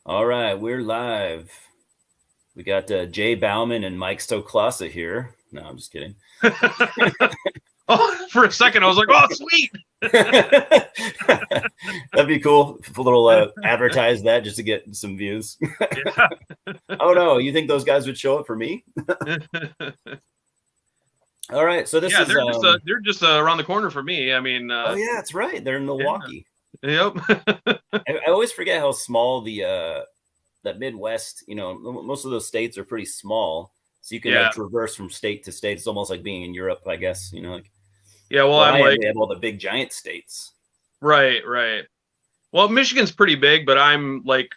All right, we're live. We got Jay Bauman and Mike Stoklasa here. No, I'm just kidding. Oh, for a second, I was like, "Oh, sweet." That'd be cool. A little advertise that just to get some views. Yeah. Oh no, you think those guys would show up for me? All right, so this Yeah, is. they're just around the corner for me. I mean, Oh yeah, that's right. They're in Milwaukee. Yep. I always forget how small the that Midwest. You know, most of those states are pretty small, so you can Yeah. like traverse from state to state. It's almost like being in Europe, I guess. You know, like. Yeah, well, Well, I'm like, they have all the big giant states. right. Well, Michigan's pretty big, but I'm like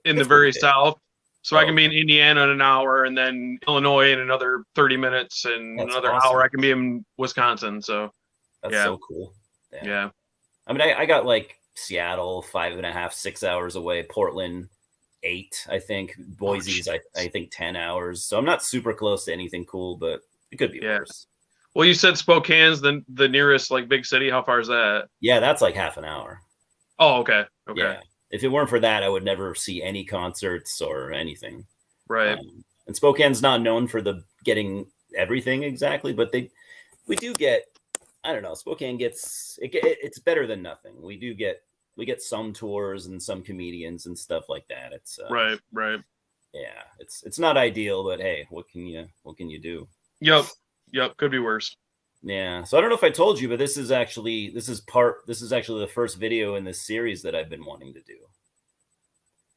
in the It's very pretty big. south, so I can be in Okay. Indiana in an hour, and then Illinois in another 30 minutes, and That's another awesome. hour I can be in Wisconsin. So That's yeah, so cool. yeah. I mean, I got like Seattle 5.5, 6 hours away. Portland 8, I think. Boise's I think 10 hours. So I'm not super close to anything cool, but it could be Yeah. worse. Well, you said Spokane's the nearest like big city. How far is that? Yeah, that's like half an hour. Oh, okay. Yeah. If it weren't for that, I would never see any concerts or anything. Right. And Spokane's not known for the getting everything exactly, but we do get. I don't know. Spokane it's better than nothing. We get some tours and some comedians and stuff like that. It's Right. Yeah, it's not ideal, but hey, what can you do? Yep. Could be worse. Yeah. So I don't know if I told you, but this is actually the first video in this series that I've been wanting to do.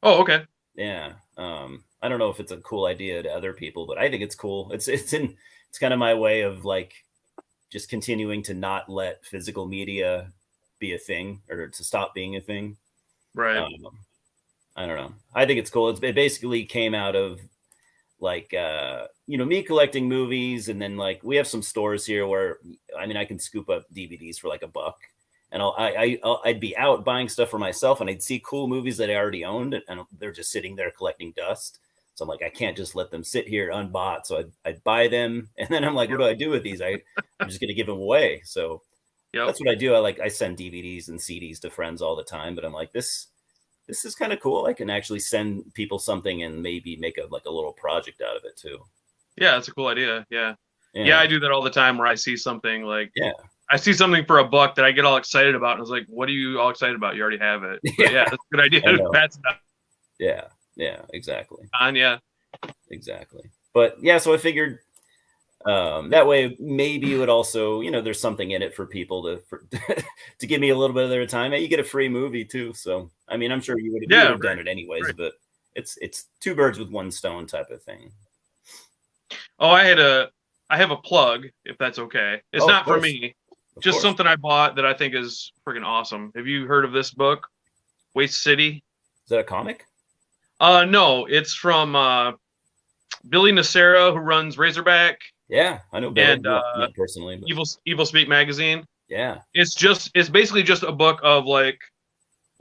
Oh, okay. Yeah. I don't know if it's a cool idea to other people, but I think it's cool. It's kind of my way of like just continuing to not let physical media be a thing or to stop being a thing. Right. I don't know. I think it's cool. It basically came out of like, me collecting movies. And then like, we have some stores here where, I mean, I can scoop up DVDs for like $1 and I'd be out buying stuff for myself and I'd see cool movies that I already owned and they're just sitting there collecting dust. So I'm like, I can't just let them sit here unbought. So I'd buy them. And then I'm like, what do I do with these? I'm just going to give them away. So that's what I do. I send DVDs and CDs to friends all the time, but I'm like, this is kind of cool. I can actually send people something and maybe make a little project out of it too. Yeah, that's a cool idea. Yeah, I do that all the time where I see something like, I see something for $1 that I get all excited about. And I was like, what are you all excited about? You already have it. But yeah, that's a good idea. That's Yeah, exactly. Yeah. Exactly. But yeah, so I figured that way maybe it would also, there's something in it for people to give me a little bit of their time. Hey, you get a free movie too. So, I mean, I'm sure you would have done it anyways, but it's two birds with one stone type of thing. Oh, I have a plug, if that's okay. It's not for me. Just something I bought that I think is freaking awesome. Have you heard of this book, Waste City? Is that a comic? No, it's from Billy Nacera, who runs Razorback. Yeah, I know Billy, not personally. But Evil Speak magazine. Yeah, it's basically just a book of like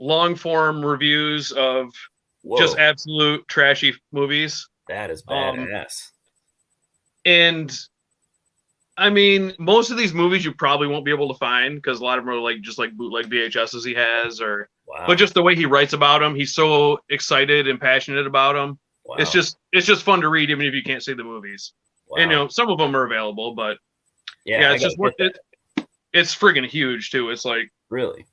long form reviews of just absolute trashy movies. That is badass. And I mean, most of these movies you probably won't be able to find because a lot of them are like just like bootleg VHSs he has, but just the way he writes about them, he's so excited and passionate about them. Wow. It's just fun to read, even if you can't see the movies. Wow. And some of them are available, but it's just worth it. It's friggin' huge too. It's like really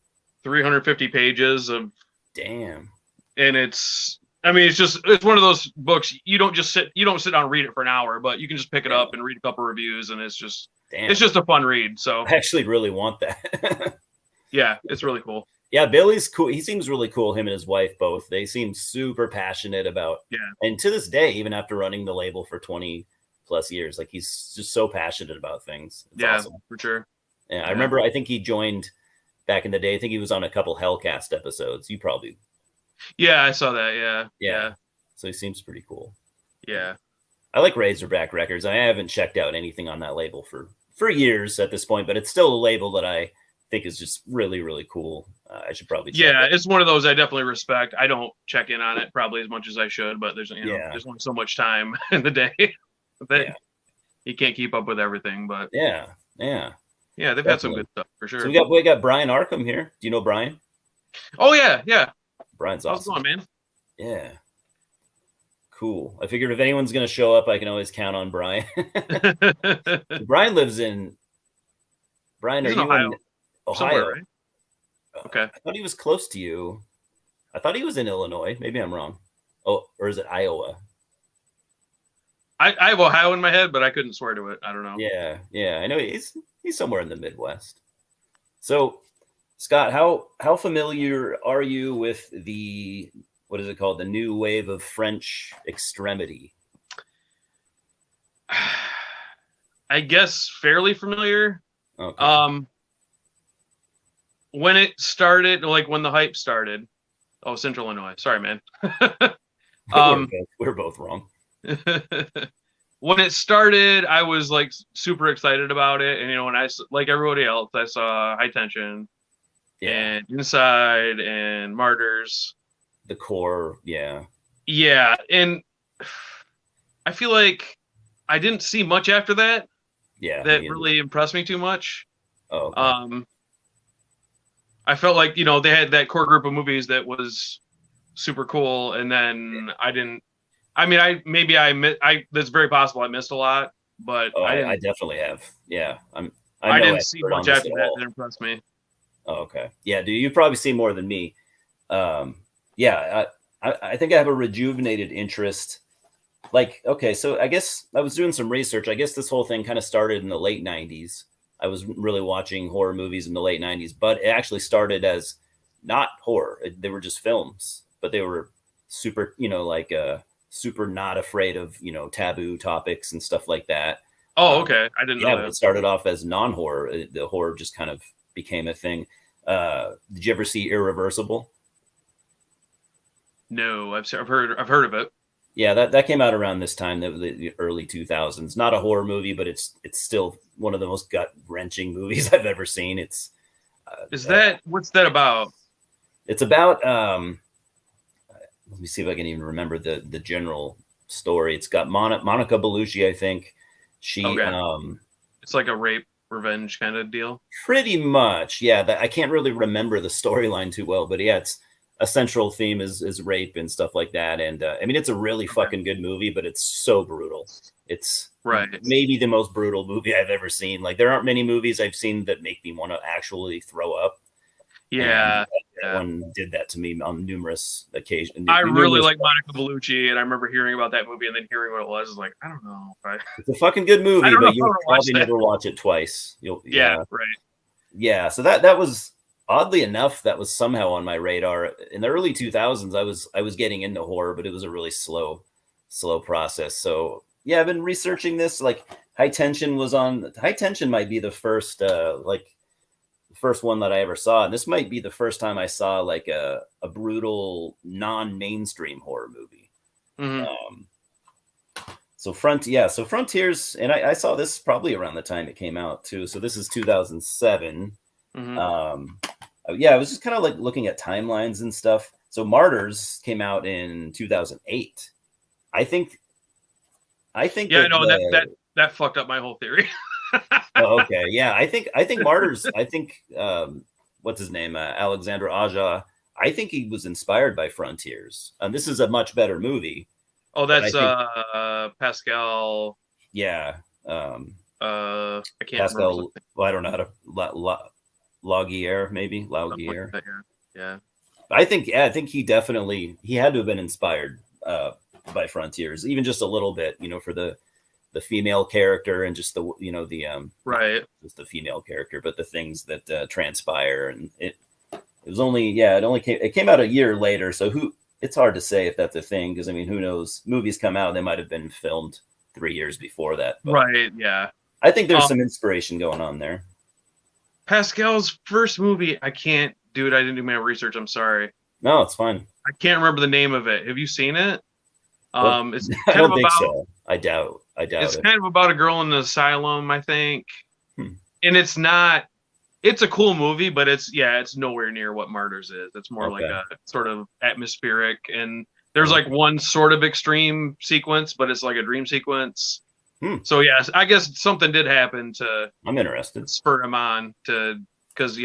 350 pages of damn, and it's one of those books you don't sit down and read it for an hour, but you can just pick it up and read a couple reviews, and it's just a fun read. So I actually really want that. Yeah, it's really cool. Yeah, Billy's cool. He seems really cool. Him and his wife both. They seem super passionate about. Yeah. And to this day, even after running the label for 20+ years, like he's just so passionate about things. It's awesome. For sure. Yeah, I remember. I think he joined back in the day. I think he was on a couple Hellcast episodes. You probably. Yeah, I saw that. Yeah. So he seems pretty cool. Yeah. I like Razorback Records. I haven't checked out anything on that label for years at this point, but it's still a label that I think is just really, really cool. I should probably check it. It's one of those I definitely respect. I don't check in on it probably as much as I should, but there's there's only so much time in the day that you can't keep up with everything. But yeah, they've had some good stuff for sure. So we got Brian Arkham here. Do you know Brian? Oh yeah. Brian's awesome. How's it going, man? Yeah. Cool. I figured if anyone's going to show up, I can always count on Brian. Brian lives in. Brian, are He's in you in Ohio, somewhere, Ohio? right? Okay. I thought he was close to you. I thought he was in Illinois. Maybe I'm wrong. Oh, or is it Iowa? I have Ohio in my head, but I couldn't swear to it. I don't know. Yeah, yeah. I know he's somewhere in the Midwest. So, Scott, how familiar are you with the what is it called? The new wave of French extremity. I guess fairly familiar. Okay. When it started, like when the hype started. Oh, Central Illinois. Sorry, man. We're both wrong. When it started, I was like super excited about it, and when I like everybody else, I saw High Tension, and Inside, and Martyrs. The core, yeah, and I feel like I didn't see much after that. Yeah, that really impressed me too much. Oh, okay. I felt like they had that core group of movies that was super cool, and then I didn't. I mean, that's very possible. I missed a lot, but I definitely have. Yeah, I didn't see much after that impressed me. Oh, okay. Yeah, dude, you've probably seen more than me. Yeah, I think I have a rejuvenated interest. Like, okay, so I guess I was doing some research. I guess this whole thing kind of started in the late 90s. I was really watching horror movies in the late 90s, but it actually started as not horror. They were just films, but they were super, like super not afraid of, taboo topics and stuff like that. Oh, okay. I didn't know that. It started off as non-horror. The horror just kind of became a thing. Did you ever see Irreversible? No, I've heard of it. Yeah, that came out around this time, the early 2000s. Not a horror movie, but it's still one of the most gut-wrenching movies I've ever seen. It's what's that about? It's about let me see if I can even remember the general story. It's got Monica Bellucci, I think. She it's like a rape revenge kind of deal. Pretty much, yeah. I can't really remember the storyline too well, but yeah, it's a central theme is rape and stuff like that. And I mean, it's a really fucking good movie, but it's so brutal. It's maybe the most brutal movie I've ever seen. Like, there aren't many movies I've seen that make me want to actually throw up. Yeah, that one did that to me on numerous occasions. I really like Monica Bellucci, and I remember hearing about that movie and then hearing what it was. Like, I don't know. It's a fucking good movie, but you'll probably never watch it twice. Yeah, right. Yeah, so that was, oddly enough, that was somehow on my radar. In the early 2000s, I was getting into horror, but it was a really slow process. So yeah, I've been researching this. Like, High Tension might be the first first one that I ever saw, and this might be the first time I saw like a brutal non-mainstream horror movie. Mm-hmm. So Frontiers, and I saw this probably around the time it came out too. So this is 2007. Mm-hmm. Yeah, I was just kind of like looking at timelines and stuff. So Martyrs came out in 2008. I think. Yeah, no, that fucked up my whole theory. Oh, okay, yeah, I think Martyrs. I think what's his name, Alexandre Aja. I think he was inspired by Frontiers. This is a much better movie. Oh, that's Pascal. Yeah. I can't Pascal. remember. Well, I don't know how to Laugier, maybe Laugier. Like yeah. I think he definitely had to have been inspired by Frontiers, even just a little bit. For the female character and just the right, just the female character, but the things that transpire, and it was only it came out a year later, so it's hard to say if that's a thing, because I mean, who knows? Movies come out, they might have been filmed 3 years before that, right? Yeah, I think there's some inspiration going on there. Pascal's first movie, I can't do it. I didn't do my research. I'm sorry. No, it's fine. I can't remember the name of it. Have you seen it? It's I don't think so. I doubt it's it. kind of about a girl in an asylum, I think. And it's not. It's a cool movie, but it's nowhere near what Martyrs is. It's more like a sort of atmospheric, and there's like one sort of extreme sequence, but it's like a dream sequence. So yes, I guess something did happen to. I'm interested. Spur him on because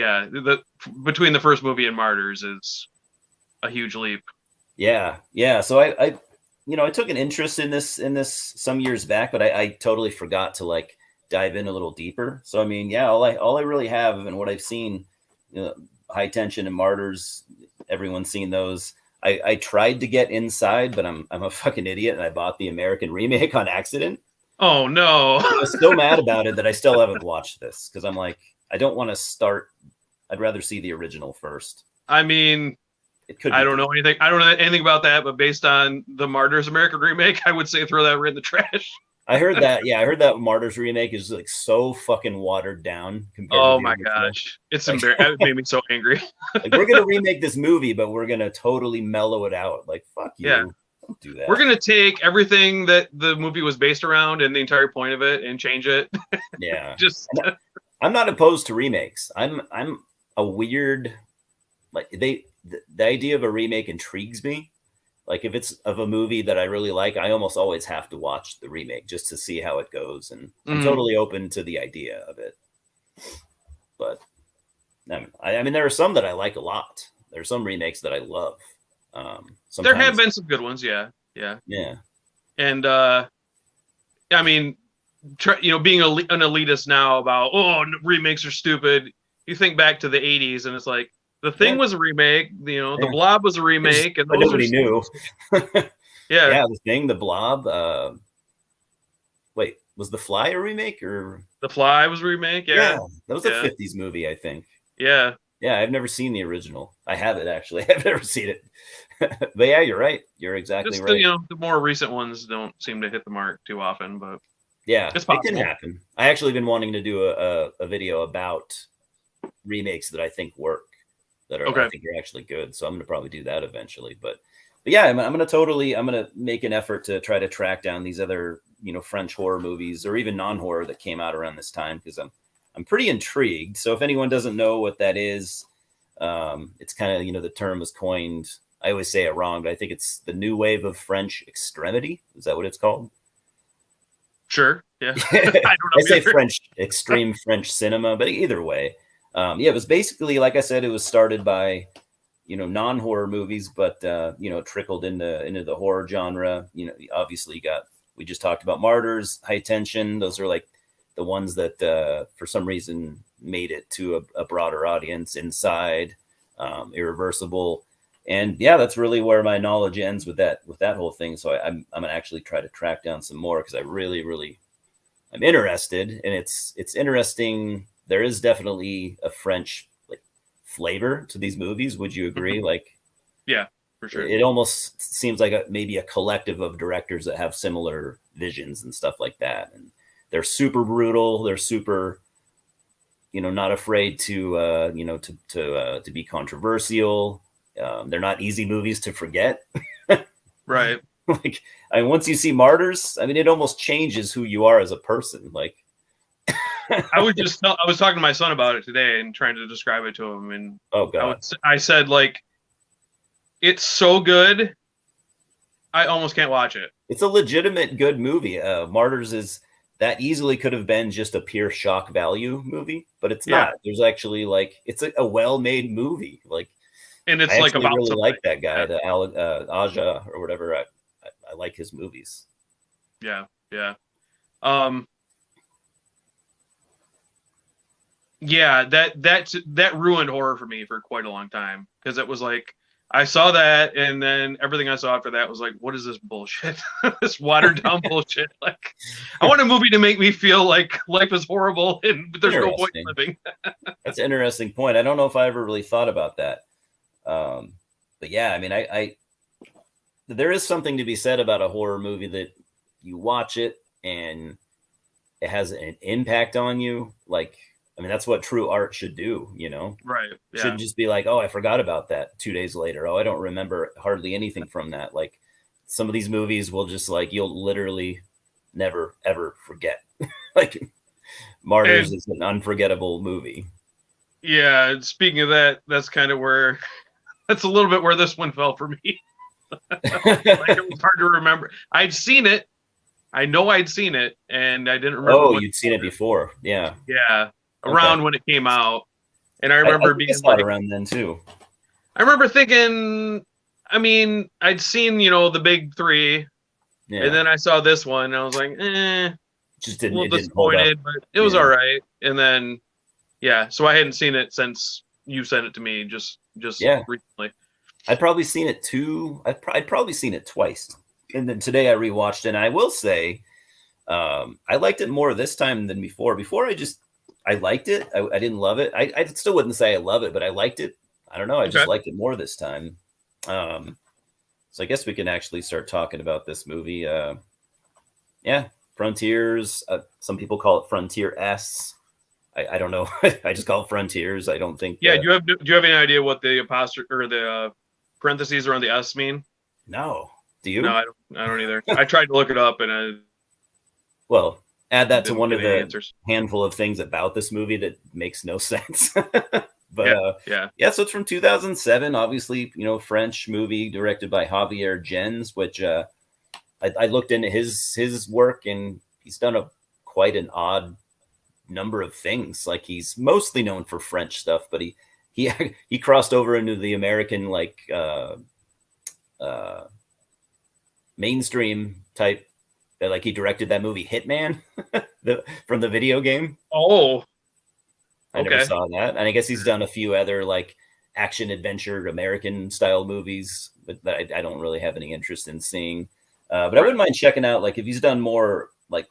between the first movie and Martyrs is a huge leap. Yeah, yeah. So I took an interest in this some years back, but I totally forgot to like dive in a little deeper. So I mean, yeah, all I really have and what I've seen, High Tension and Martyrs, everyone's seen those. I tried to get Inside, but I'm a fucking idiot, and I bought the American remake on accident. Oh no. I was so mad about it that I still haven't watched this because I'm like, I don't want to start. I'd rather see the original first. I mean, It could I be don't know good. anything. I don't know anything about that, but based on the Martyrs American remake, I would say throw that right in the trash. I heard that. Yeah, I heard that Martyrs remake is like so fucking watered down compared to Oh the my original. gosh, it's Like, embarrassing. It made me so angry. like we're gonna remake this movie, but we're gonna totally mellow it out. Like, fuck Yeah, you. Don't do we're that. gonna take everything that the movie was based around and the entire point of it and change it. Yeah. Just I'm not opposed to remakes. I'm a weird like the idea of a remake intrigues me. Like if it's of a movie that I really like, I almost always have to watch the remake just to see how it goes. And I'm totally open to the idea of it. But I mean, there are some that I like a lot. There are some remakes that I love. there have Sometimes, been some good ones. Yeah, yeah, yeah, and I mean, being an elitist now about remakes are stupid. You think back to the '80s, and it's like The yeah, Thing was a remake. The yeah. Blob was a remake, and But those are nobody knew. yeah. Yeah, the Thing, the Blob. Wait, was The Fly a remake or? The Fly was a remake. Yeah, Yeah, that was a yeah, '50s movie, I think. yeah. Yeah, I've never seen the original. I have it actually. I've never seen it. But yeah, you're right. You're exactly Just the right. the more recent ones don't seem to hit the mark too often, but Yeah, it's it can possible. happen. I actually been wanting to do a video about remakes that I think work, that are I Okay. think are actually good. So I'm gonna probably do that eventually. But yeah, I'm gonna make an effort to try to track down these other French horror movies or even non-horror that came out around this time because I'm pretty intrigued. So if anyone doesn't know what that is, it's kind of the term was coined. I always say it wrong, but I think it's the new wave of French extremity. Is that what it's called? Sure. Yeah. I I don't know say either. French, extreme French cinema, but either way, yeah, it was basically like I said, it was started by non-horror movies, but it trickled into the horror genre. Obviously, we just talked about Martyrs, High Tension. Those are like the ones that for some reason made it to a broader audience. Inside, Irreversible. And yeah, that's really where my knowledge ends with that whole thing. So I'm gonna actually try to track down some more because I really I'm interested, and it's interesting. There is definitely a French like flavor to these movies. Would you agree? Like Yeah, for sure. it almost seems like maybe a collective of directors that have similar visions and stuff like that. And they're super brutal. They're super not afraid to to be controversial. They're not easy movies to forget. Right. Like, I mean, once you see Martyrs, I mean, it almost changes who you are as a person. Like, I was talking to my son about it today and trying to describe it to him, and oh god, I said like it's so good, I almost can't watch it. it's a legitimate good movie. Martyrs is that easily could have been just a pure shock value movie, but it's Yeah, not. There's actually like it's a well-made movie. Like, and I it's like actually about really something. like that guy, Yeah, the Aja or whatever. I like his movies. yeah, yeah. Um, yeah, that ruined horror for me for quite a long time because it was like I saw that, and then everything I saw after that was like, what is this bullshit? This watered down bullshit. Like, I want a movie to make me feel like life is horrible and there's no point in Interesting. living. That's an interesting point. I don't know if I ever really thought about that. But yeah, I mean, I there is something to be said about a horror movie that you watch it and it has an impact on you. Like, I mean, that's what true art should do. Right. It Yeah. shouldn't just be like, oh, I forgot about that 2 days later. Oh, I don't remember hardly anything from that. Like, some of these movies will just like you'll literally never ever forget. Like, Martyrs And is an unforgettable movie. yeah, speaking of that, that's kind of where that's a little bit where this one fell for me. Like it was hard to remember. I'd seen it. I know I'd seen it, and I didn't remember Oh, much you'd seen it about it. before. Yeah. Yeah, Okay. around when it came out, and I I remember think I being saw it like, around then too. I remember thinking, I mean, I'd seen, the big three, Yeah, and then I saw this one, and I was like, just a didn't little it didn't hold up. disappointed, but it was Yeah, all right. And then, yeah, so I hadn't seen it since you sent it to me just yeah. recently. I'd probably seen it I'd probably seen it twice, and then today I rewatched it. And I will say, I liked it more this time than before. Before I liked it. I didn't love it. I still wouldn't say I love it, but I liked it. I don't know. I just Okay. liked it more this time. Um, so I guess we can actually start talking about this movie. Yeah, Frontiers. Some people call it Frontier S. I don't know. I just call it Frontiers. I don't think. Yeah, do you have any idea what the apostrophe or the parentheses around the S mean? No. Do No, you? I don't either. I tried to look it up and I Well, add that to didn't one get of any the answers. handful of things about this movie that makes no sense. But Yeah, yeah. yeah, so it's from 2007. Obviously, French movie directed by Javier Gens, which I looked into his work, and he's done quite an odd number of things. Like, he's mostly known for French stuff, but he he crossed over into the American, like, uh, mainstream type. Like, he directed that movie Hitman, from the video game. Oh, I never okay. saw that, and I guess he's done a few other, like, action adventure American style movies, but that I don't really have any interest in seeing. But I Right. wouldn't mind checking out, like, if he's done more, like,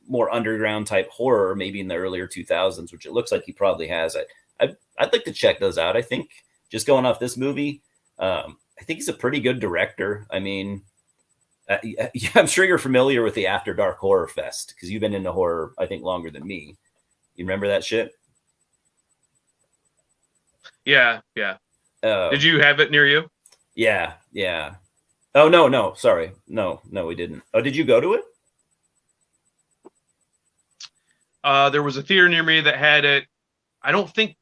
more underground type horror, maybe in the earlier 2000s, which it looks like he probably has. I'd like to check those out. I think, just going off this movie, I think he's a pretty good director. I mean, I'm sure you're familiar with the After Dark Horror Fest, because you've been into horror, I think, longer than me. You remember that shit? Yeah, yeah. Uh, Did you have it near you? yeah, yeah. Oh, no, sorry, no, we didn't. Oh, did you go to it? There was a theater near me that had it. I don't think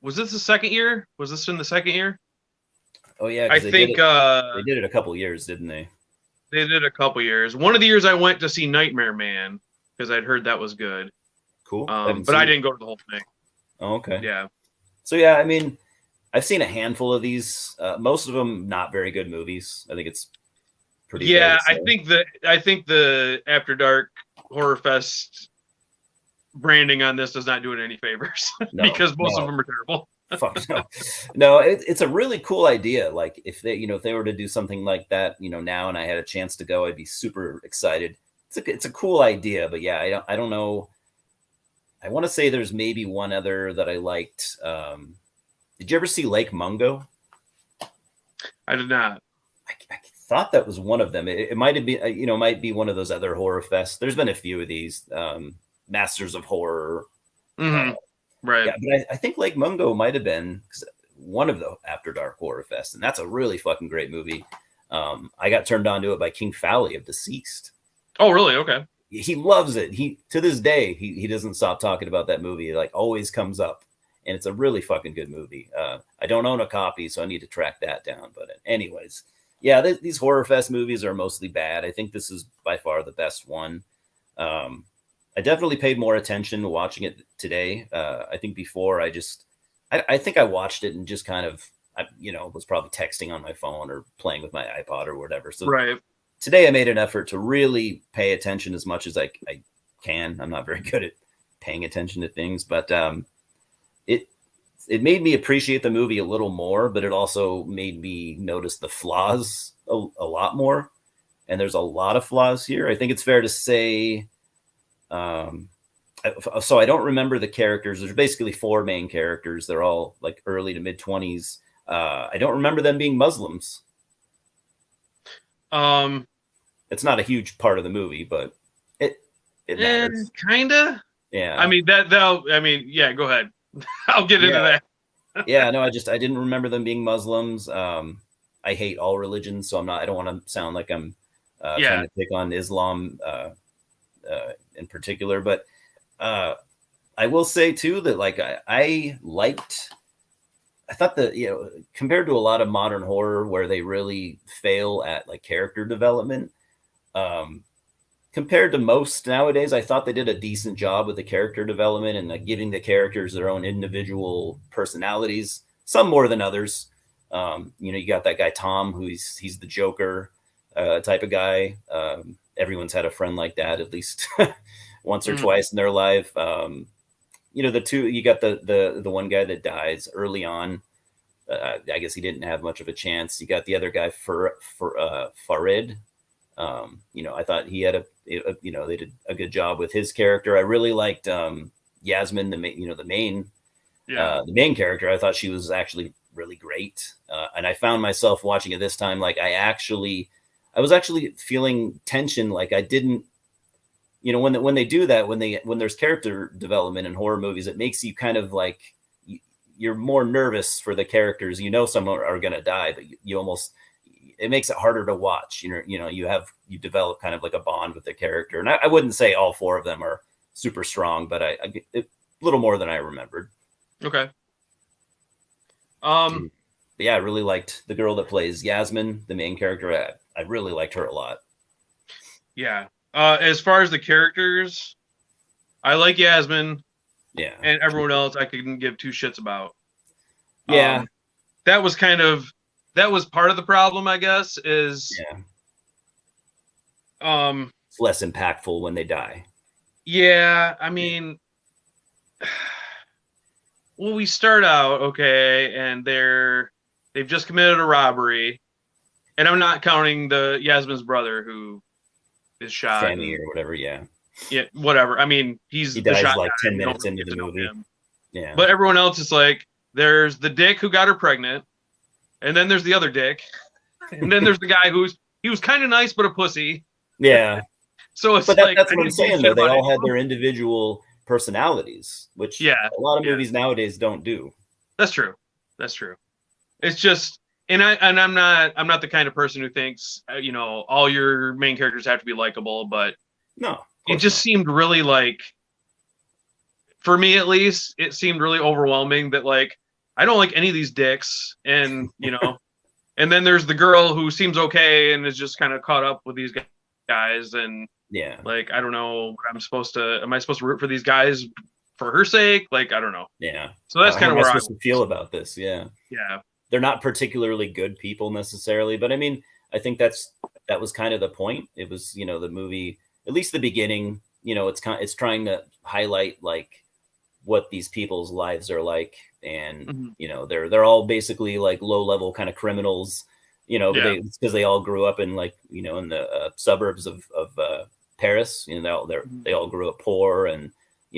was this the second year? Was this in the second year? Oh yeah, I because think they did it a couple years, didn't they? they did a couple years. One of the years I went to see Nightmare Man because I'd heard that was good. Cool. I haven't But I seen it. didn't go to the whole thing. Oh, okay. Yeah. So yeah, I mean, I've seen a handful of these. Most of them not very good movies. I think it's pretty fair Yeah, to say. I think the After Dark Horror Fest branding on this does not do it any favors No, because most of no. them are terrible. Fuck no. No, it's a really cool idea. Like, if they were to do something like that, now, and I had a chance to go, I'd be super excited. It's a cool idea, but yeah, I don't know. I want to say there's maybe one other that I liked. Did you ever see Lake Mungo? I did not. I thought that was one of them. It might have been, might be one of those other horror fests. There's been a few of these, Masters of Horror. Mm-hmm. Right. Yeah, but I think Lake Mungo might have been one of the After Dark Horror Fest, and that's a really fucking great movie. I got turned on to it by King Fowley of Deceased. Oh, really? Okay. He loves it. He, to this day, he doesn't stop talking about that movie. It, like, always comes up, and it's a really fucking good movie. I don't own a copy, so I need to track that down. But anyways, yeah, these horror fest movies are mostly bad. I think this is by far the best one. I definitely paid more attention to watching it today. I think before I think I watched it and just kind of, was probably texting on my phone or playing with my iPod or whatever. So Right. today I made an effort to really pay attention as much as I can. I'm not very good at paying attention to things, but it made me appreciate the movie a little more, but it also made me notice the flaws a lot more. And there's a lot of flaws here. I think it's fair to say. So I don't remember the characters. There's basically four main characters. They're all like early to mid 20s. I don't remember them being Muslims. It's not a huge part of the movie, but it matters. Kinda. Yeah. I mean yeah, go ahead. I'll get into that. Yeah, no, I didn't remember them being Muslims. I hate all religions, so I don't want to sound like I'm trying to pick on Islam in particular, but I will say too that, like, I thought that, compared to a lot of modern horror where they really fail at, like, character development, compared to most nowadays, I thought they did a decent job with the character development and, like, giving the characters their own individual personalities, some more than others. You got that guy Tom, he's the Joker type of guy. Everyone's had a friend like that at least once or twice in their life. The two, you got the one guy that dies early on. I guess he didn't have much of a chance. You got the other guy for Farid. I thought he had they did a good job with his character. I really liked Yasmin, the main character. I thought she was actually really great. And I found myself watching it this time. Like I was actually feeling tension. Like I didn't, when they do that, when there's character development in horror movies, it makes you kind of like, you're more nervous for the characters. Some are going to die, but it makes it harder to watch. You develop kind of like a bond with the character. And I wouldn't say all four of them are super strong, but I get a little more than I remembered. Okay. But yeah, I really liked the girl that plays Yasmin, the main character. I really liked her a lot. Yeah. As far as the characters, I like Yasmin. Yeah. And everyone else I couldn't give two shits about. Yeah. That was part of the problem, I guess, is it's less impactful when they die. Yeah, I mean, well, we start out okay, and they've just committed a robbery, and I'm not counting the Yasmin's brother who is shot. Sammy or whatever, yeah. Yeah, whatever. I mean, he dies like 10 minutes into the movie. Yeah. But everyone else is like, there's the dick who got her pregnant, and then there's the other dick, and then there's the guy he was kind of nice but a pussy. Yeah. So it's that's what I'm saying though. They all had their individual personalities, which a lot of movies nowadays don't do. That's true. It's just, and I'm not the kind of person who thinks all your main characters have to be likable, but no. It just seemed really like, for me at least, it seemed really overwhelming that like I don't like any of these dicks, and and then there's the girl who seems okay and is just kind of caught up with these guys, and like I don't know, am I supposed to root for these guys for her sake? Like I don't know. Yeah. So that's kind of where I'm supposed to feel about this. Yeah. Yeah. They're not particularly good people necessarily, but I mean, I think that was kind of the point. It was the movie. At least the beginning, it's trying to highlight like what these people's lives are like, and they're all basically like low level kind of criminals, because they all grew up in like in the suburbs of Paris. They all grew up poor, and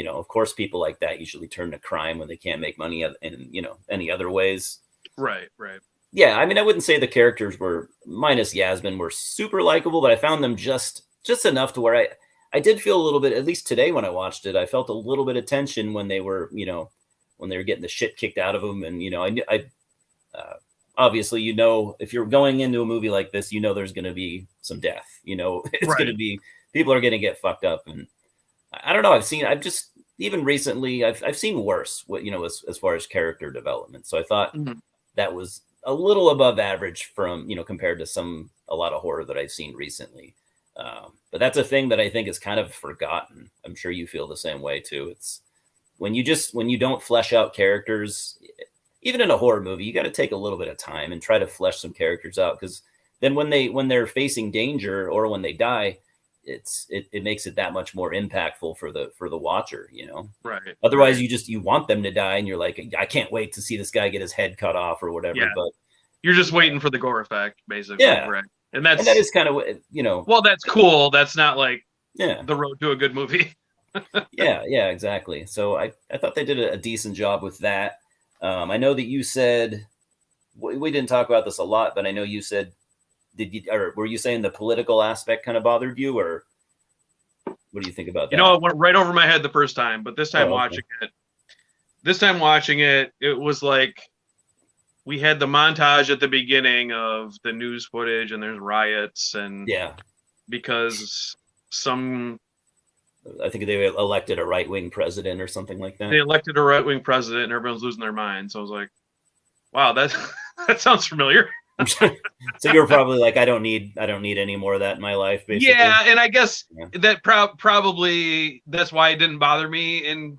of course people like that usually turn to crime when they can't make money in any other ways. Right. Yeah, I mean, I wouldn't say the characters were, minus Yasmin, were super likable, but I found them just enough to where I did feel a little bit, at least today when I watched it, I felt a little bit of tension when they were, when they were getting the shit kicked out of them. And, I obviously, if you're going into a movie like this, there's going to be some death, it's going to be, people are going to get fucked up. And I don't know. Even recently, I've seen worse, as far as character development. So I thought that was a little above average from, compared to a lot of horror that I've seen recently. But that's a thing that I think is kind of forgotten. I'm sure you feel the same way too. It's when you don't flesh out characters, even in a horror movie, you got to take a little bit of time and try to flesh some characters out. Because then when they're facing danger or when they die, it makes it that much more impactful for the watcher, Right. Otherwise, you want them to die, and you're like, I can't wait to see this guy get his head cut off or whatever. Yeah. But you're just waiting for the gore effect, basically. Yeah. Right. And that is kind of, Well, that's cool. That's not like the road to a good movie. yeah, exactly. So I thought they did a decent job with that. I know that you said, we didn't talk about this a lot, but I know you said, were you saying the political aspect kind of bothered you, or what do you think about that? It went right over my head the first time, but this time watching it, it was like we had the montage at the beginning of the news footage, and there's riots, and because I think they elected a right-wing president or something like that. They elected a right-wing president, and everyone's losing their mind. So I was like, wow, that sounds familiar. So you're probably like, I don't need any more of that in my life, basically. Yeah, and I guess that probably that's why it didn't bother me in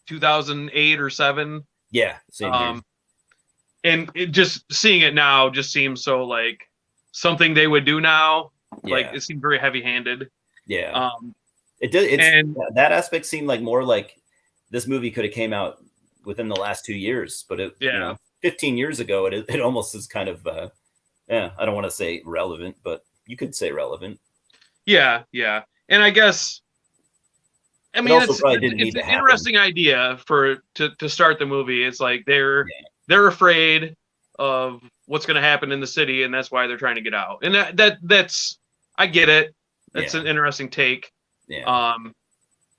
2008 or 7. Yeah, same here. and it just seeing it now just seems so like something they would do now. Like Yeah. it seemed very heavy handed. Yeah. Um, It did. and That aspect seemed like more like this movie could have came out within the last 2 years, but yeah, 15 years ago, it almost is kind of, yeah, I don't want to say relevant, but you could say relevant. yeah. And I guess I It mean also probably didn't it's need to an happen. interesting idea to start the movie. It's like Yeah. they're afraid of what's going to happen in the city, and that's why they're trying to get out. And that's I get it. That's Yeah. an interesting take. Yeah. Um,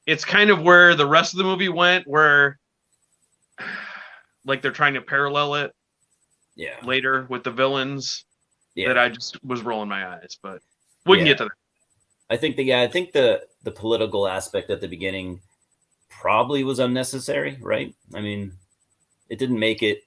it's kind of where the rest of the movie went, where like they're trying to parallel it Yeah. later with the villains. That Yeah. I just was rolling my eyes, but we can Yeah. get to that. I think the political aspect at the beginning probably was unnecessary, right? I mean, it didn't make it.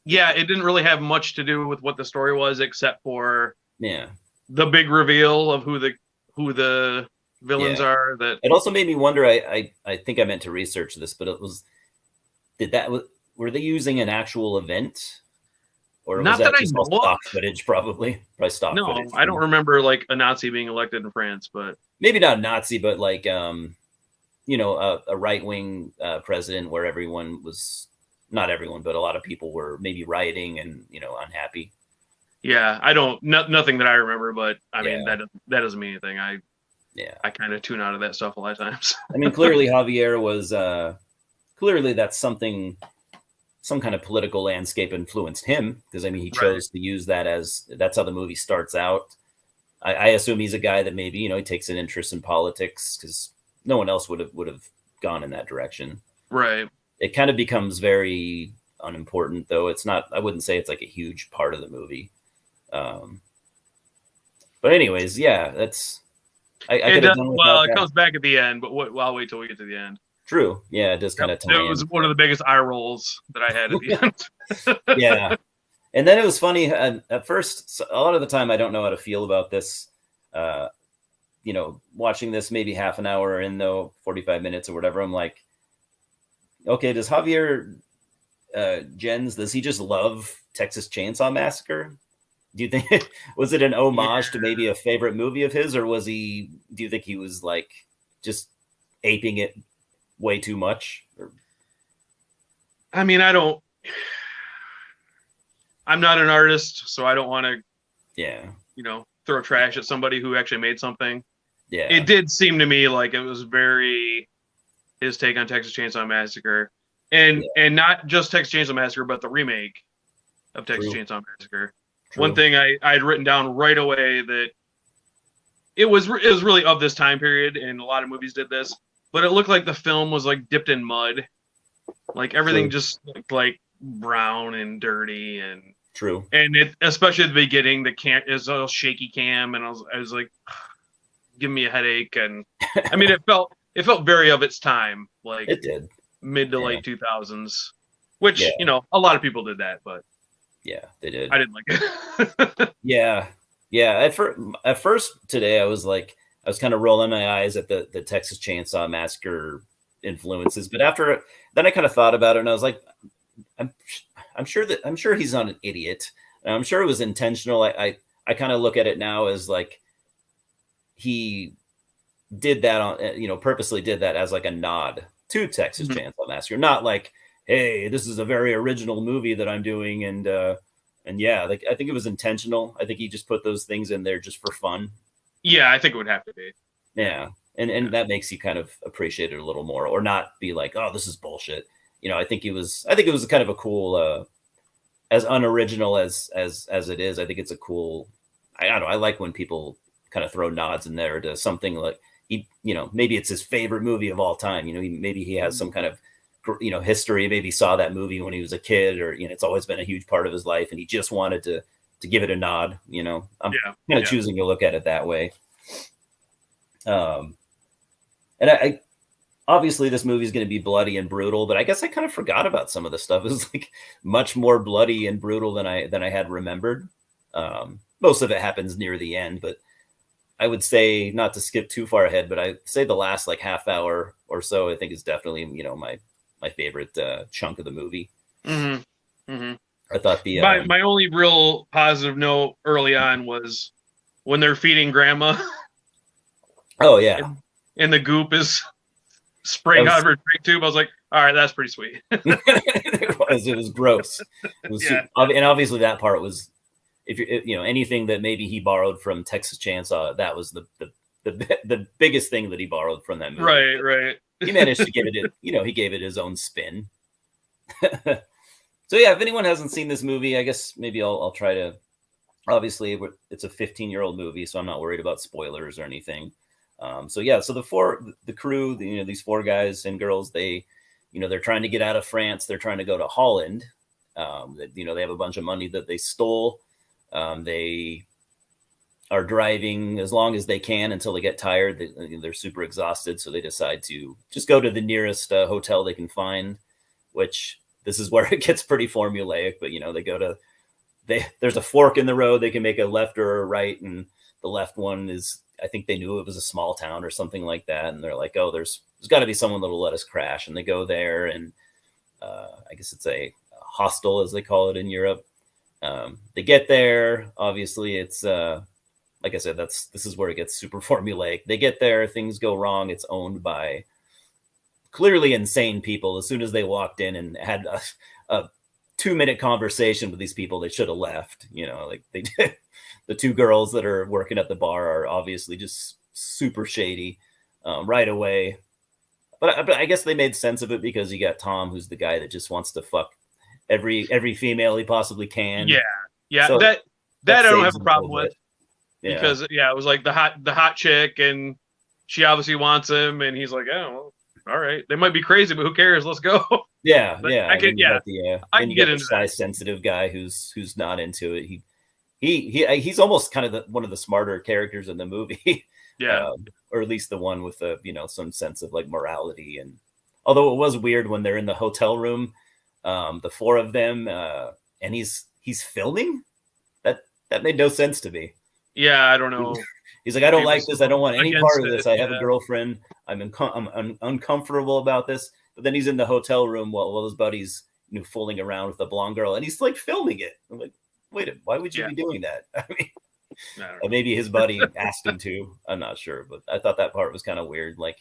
Yeah, it didn't really have much to do with what the story was, except for Yeah. the big reveal of who the villains Yeah. are. That It also made me wonder. I think I meant to research this, but it was did that were they using an actual event, or was not that that I just all know stock of. footage? Probably stock No, footage. I don't remember like a Nazi being elected in France, but Maybe not Nazi, but like a right wing president where everyone was, not everyone, but a lot of people were maybe rioting and unhappy. yeah, I don't nothing that I remember. But I mean Yeah. that doesn't mean anything. Yeah. I kind of tune out of that stuff a lot of times. I mean, clearly Javier was clearly that's something, some kind of political landscape influenced him, because I mean he Right, chose to use that as that's how the movie starts out. I assume he's a guy that maybe he takes an interest in politics, because no one else would have gone in that direction. right. It kind of becomes very unimportant, though. It's not. I wouldn't say it's like a huge part of the movie. Um, but anyways, yeah, that's. I It could have does, done without well, it that. comes back at the end, but I'll wait till we get to the end. True. Yeah, it does kind Yep, of tie it was in. one of the biggest eye rolls that I had at the end. Yeah. And then it was funny at first. A lot of the time, I don't know how to feel about this. Uh, watching this maybe half an hour in, though 45 minutes or whatever, I'm like, okay, does Javier Jens, does he just love Texas Chainsaw Massacre? Do you think was it an homage to Yeah. maybe a favorite movie of his, or was he? Do you think he was like just aping it way too much? Or, I mean, I'm not an artist, so I don't want to, yeah, throw trash at somebody who actually made something. yeah, It did seem to me like it was very his take on Texas Chainsaw Massacre, and yeah. and not just Texas Chainsaw Massacre, but the remake of Texas True. Chainsaw Massacre. One True. thing I'd written down right away that it was really of this time period, and a lot of movies did this, but it looked like the film was like dipped in mud, like everything True. just looked like brown and dirty, and True. it especially at the beginning, the cam is a shaky cam, and I was like, give me a headache, and I mean it felt very of its time, like It did. mid to Yeah. late 2000s, which Yeah. a lot of people did that, but Yeah. They did. I didn't like it. Yeah. Yeah. At first today, I was kind of rolling my eyes at the Texas Chainsaw Massacre influences, but then I kind of thought about it, and I was like, I'm I'm sure he's not an idiot. I'm sure it was intentional. I kind of look at it now as like he did that on purposely did that as like a nod to Texas Mhm. Chainsaw Massacre, not like, hey, this is a very original movie that I'm doing, and yeah, like I think it was intentional. I think he just put those things in there just for fun. Yeah, I think it would have to be. Yeah. And that makes you kind of appreciate it a little more, or not be like, oh, this is bullshit. I think it was kind of a cool, as unoriginal as it is. I think it's a cool, I don't know. I like when people kind of throw nods in there to something like maybe it's his favorite movie of all time. Maybe he has some kind of, history. Maybe saw that movie when he was a kid, or, it's always been a huge part of his life, and he just wanted to give it a nod. I'm Yeah, kind of yeah. choosing to look at it that way. And I obviously this movie is going to be bloody and brutal, but I guess I kind of forgot about some of the stuff. It was like much more bloody and brutal than I had remembered. Most of it happens near the end, but I would say, not to skip too far ahead, but I'd say the last like half hour or so, I think is definitely my favorite chunk of the movie. Mm-hmm. Mm-hmm. I thought the My only real positive note early on was when they're feeding grandma oh yeah, and the goop is that spraying out of was her drink tube. I was like, all right, that's pretty sweet. it was gross. It was Yeah. and obviously that part was, if you anything that maybe he borrowed from Texas Chainsaw, that was the biggest thing that he borrowed from that movie. Right, right. He managed to give it, he gave it his own spin. So yeah, if anyone hasn't seen this movie, I guess maybe I'll try to. Obviously, it's a 15-year-old movie, so I'm not worried about spoilers or anything. So yeah, so the crew, these four guys and girls, they're trying to get out of France. They're trying to go to Holland. They have a bunch of money that they stole. They are driving as long as they can until they get tired. They're super exhausted, so they decide to just go to the nearest hotel they can find, which this is where it gets pretty formulaic. But they go to there's a fork in the road. They can make a left or a right, and the left one is, I think they knew it was a small town or something like that, and they're like, oh, there's got to be someone that'll let us crash, and they go there, and I guess it's a hostel as they call it in Europe. They get there. Obviously, it's like I said, this is where it gets super formulaic. They get there, things go wrong. It's owned by clearly insane people. As soon as they walked in and had a 2-minute conversation with these people, they should have left. Like they did. The two girls that are working at the bar are obviously just super shady right away. But I guess they made sense of it because you got Tom, who's the guy that just wants to fuck every female he possibly can. Yeah. So that I don't have a problem with. Yeah. Because it was like the hot chick, and she obviously wants him, and he's like, oh, well, all right, they might be crazy, but who cares? Let's go. Yeah, But yeah. I can, I can get into the shy, sensitive guy who's not into it. He's almost kind of one of the smarter characters in the movie. Yeah. Or at least the one with the some sense of like morality. And although it was weird when they're in the hotel room, the four of them, and he's filming, that made no sense to me. Yeah, I don't know. He's like, I don't like this. I don't want any part of this. I have a girlfriend. I'm uncomfortable about this. But then he's in the hotel room while his buddies, fooling around with the blonde girl, and he's like filming it. I'm like, wait, why would you be doing that? I mean, maybe his buddy asked him to. I'm not sure, but I thought that part was kind of weird. Like,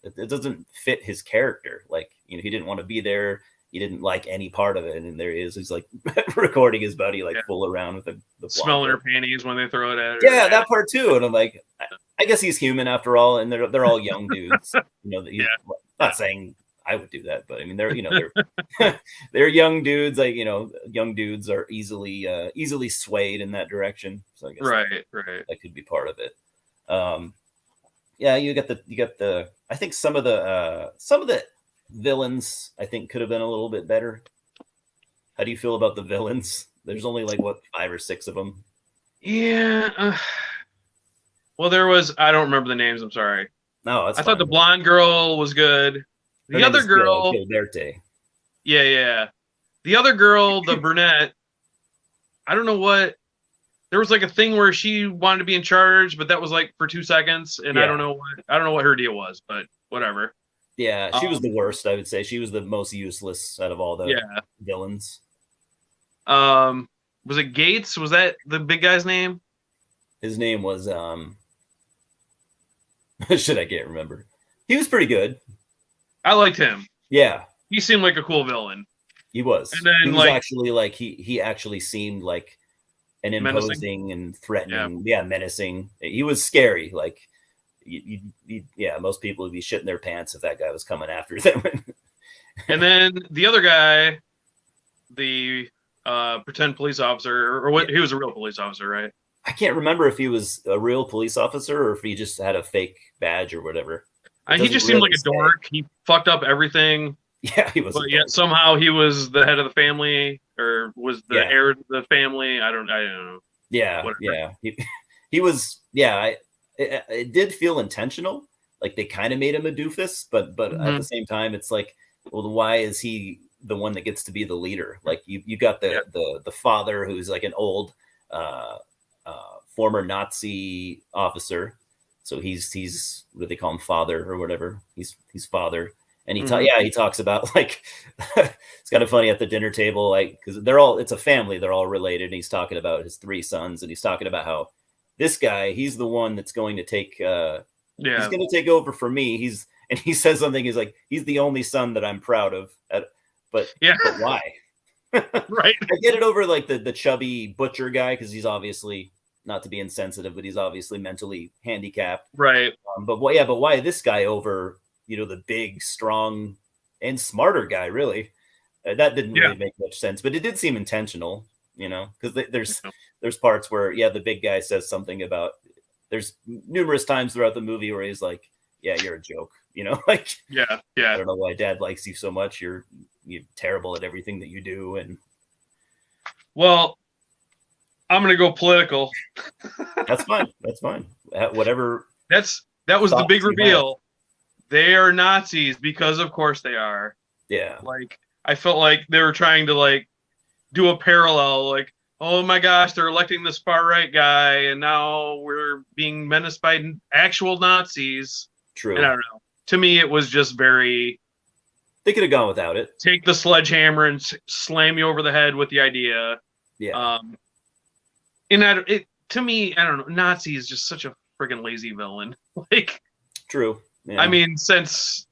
it doesn't fit his character. Like, he didn't want to be there. He didn't like any part of it, and there he is. He's like recording his buddy like fool around with the smelling her panties when they throw it at her. Yeah, that part too. And I'm like, I guess he's human after all, and they're all young dudes. Not saying I would do that, but I mean they're they're young dudes. Like young dudes are easily swayed in that direction. So I guess right. that could be part of it. Yeah, you got the. I think some of the villains I think could have been a little bit better. How do you feel about the villains? There's only like 5 or 6 of them. Yeah. Well, there was. I don't remember the names. I'm sorry. No, that's. I thought the blonde girl was good. The other girl. Yeah. The other girl, the brunette. I don't know what. There was like a thing where she wanted to be in charge, but that was like for 2 seconds, and I don't know what her deal was, but whatever. Yeah, she was the worst. I would say she was the most useless out of all the villains. Was it Gates? Was that the big guy's name? His name was should I can't remember. He was pretty good. I liked him. Yeah, he seemed like a cool villain. He was. And then he was actually like he actually seemed like an imposing menacing. And threatening. Yeah, menacing. He was scary. Like. Most people would be shitting their pants if that guy was coming after them. And then the other guy, the pretend police officer, or what? He was a real police officer, right? I can't remember if he was a real police officer or if he just had a fake badge or whatever. He just seemed like a dork. He fucked up everything. Yeah, he was. But yet somehow he was the head of the family, or was the heir to the family. I don't know. Yeah, whatever. He was. Yeah, it did feel intentional. Like they kind of made him a doofus, but at the same time, it's like, well, why is he the one that gets to be the leader? Like you got the father who's like an old former Nazi officer, so he's what do they call him, father or whatever? He's father, And Mhm. he talks about like it's kind of funny at the dinner table, like because it's a family, they're all related, and he's talking about his three sons, and he's talking about how this guy, he's the one that's going to take he's Yeah. going to take over for me. And he says something, he's like, he's the only son that I'm proud of. Yeah. But why? Right. I get it over like the chubby butcher guy because he's obviously, not to be insensitive, but he's obviously mentally handicapped. Right. But why this guy over, the big, strong, and smarter guy? Really, that didn't Yeah. really make much sense. But it did seem intentional, because there's parts where the big guy says something about. There's numerous times throughout the movie where he's like, "Yeah, you're a joke," like. Yeah. I don't know why Dad likes you so much. You're terrible at everything that you do, and well, I'm gonna go political. that's fine. That's fine. Whatever. That was the big you have. reveal. They are Nazis because, of course, they are. Yeah. Like, I felt like they were trying to like do a parallel. Like, oh my gosh, they're electing this far right guy, and now we're being menaced by actual Nazis. True. And I don't know. To me, it was just very. They could have gone without it. Take the sledgehammer and slam you over the head with the idea. Yeah. To me, I don't know. Nazi is just such a freaking lazy villain. Like, true. Yeah. I mean, since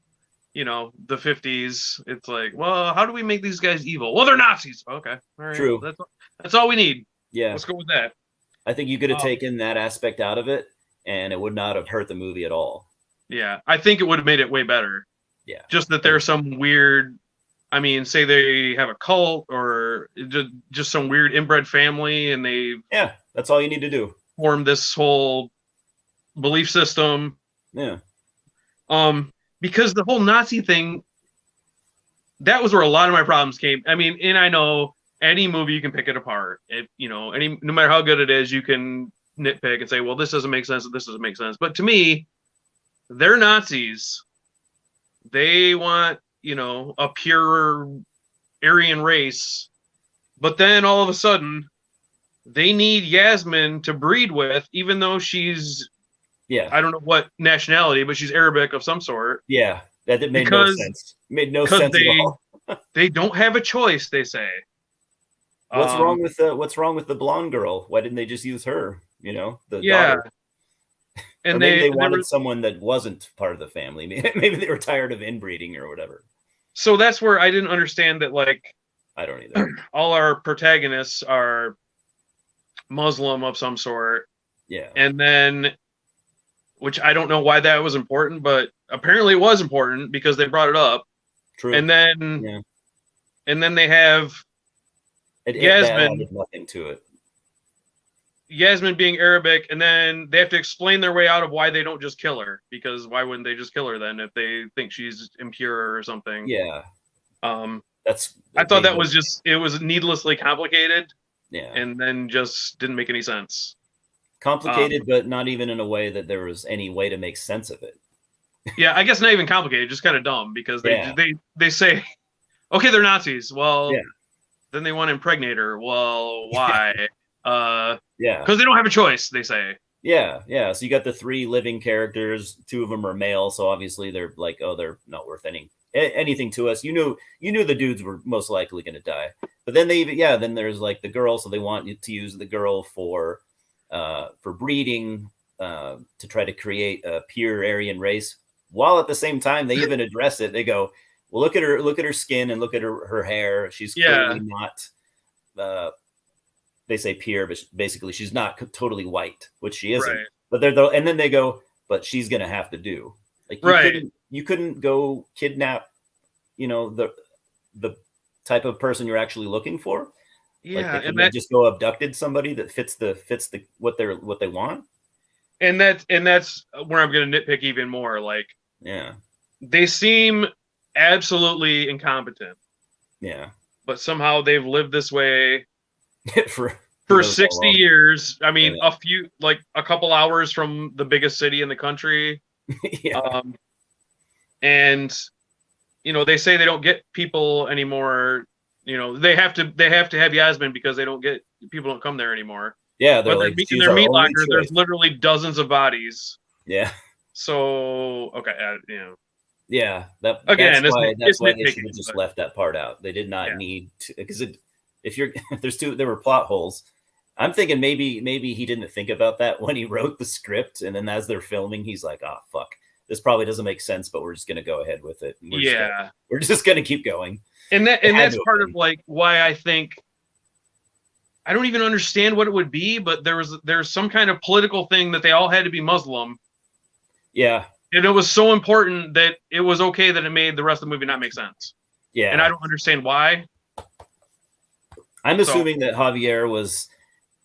the 50s, it's like, well, how do we make these guys evil? Well, they're Nazis. Okay, all right. True. That's all we need. Yeah. Let's go with that. I think you could have taken that aspect out of it, and it would not have hurt the movie at all. Yeah, I think it would have made it way better. Yeah. Just that there's some weird. I mean, say they have a cult or just some weird inbred family, and they that's all you need to do. Form this whole belief system. Yeah. Because the whole Nazi thing, that was where a lot of my problems came. I mean, and I know any movie you can pick it apart. No matter how good it is, you can nitpick and say, well, this doesn't make sense, this doesn't make sense. But to me, they're Nazis. They want, a pure Aryan race. But then all of a sudden, they need Yasmin to breed with, even though she's, I don't know what nationality, but she's Arabic of some sort. Yeah, that made no sense. Made no sense at all. They don't have a choice, they say. What's wrong with the blonde girl? Why didn't they just use her? Daughter. And maybe they wanted someone that wasn't part of the family. Maybe they were tired of inbreeding or whatever. So that's where I didn't understand that. Like, I don't either. All our protagonists are Muslim of some sort. Yeah. And then, which I don't know why that was important, but apparently it was important because they brought it up. True. And then, they have Yasmin. Added nothing to it. Yasmin being Arabic, and then they have to explain their way out of why they don't just kill her. Because why wouldn't they just kill her then if they think she's impure or something? Yeah. I thought that was it was needlessly complicated. Yeah. And then just didn't make any sense. Complicated, but not even in a way that there was any way to make sense of it. Yeah, I guess not even complicated, just kind of dumb because they say, okay, they're Nazis. Well, then they want to impregnate her. Well, why? Because they don't have a choice, they say. Yeah. So you got the three living characters. Two of them are male, so obviously they're like, oh, they're not worth anything to us. You knew the dudes were most likely going to die. But then then there's like the girl, so they want you to use the girl for breeding, to try to create a pure Aryan race. While at the same time they even address it. They go, well, look at her skin and look at her hair. She's clearly not. They say pure, but basically she's not totally white, which she isn't. Right. But and then they go, but she's gonna have to do. Like you couldn't go kidnap, the type of person you're actually looking for. Yeah, like they just go abducted somebody that fits the what they want. And that's where I'm gonna nitpick even more. Like, they seem absolutely incompetent. Yeah, but somehow they've lived this way for 60 years. I mean, a couple hours from the biggest city in the country. And they say they don't get people anymore. They have to have Yasmin because people don't come there anymore. Yeah, but like, in their meat locker, there's literally dozens of bodies. Yeah. So okay, Yeah, Again, that's it's why they should have nitpicking, just but left that part out. They did not yeah, need to, because if you're if there were plot holes. I'm thinking maybe he didn't think about that when he wrote the script, and then as they're filming, he's like, "Oh fuck, this probably doesn't make sense, but we're just gonna go ahead with it. yeah, we're just gonna keep going." It and had that's to have part of been. like why I think I don't even understand what it would be, but there's some kind of political thing that they all had to be Muslim, Yeah, and it was so important that it was okay that it made the rest of the movie not make sense. And I yeah. don't understand why. I'm So assuming that Javier was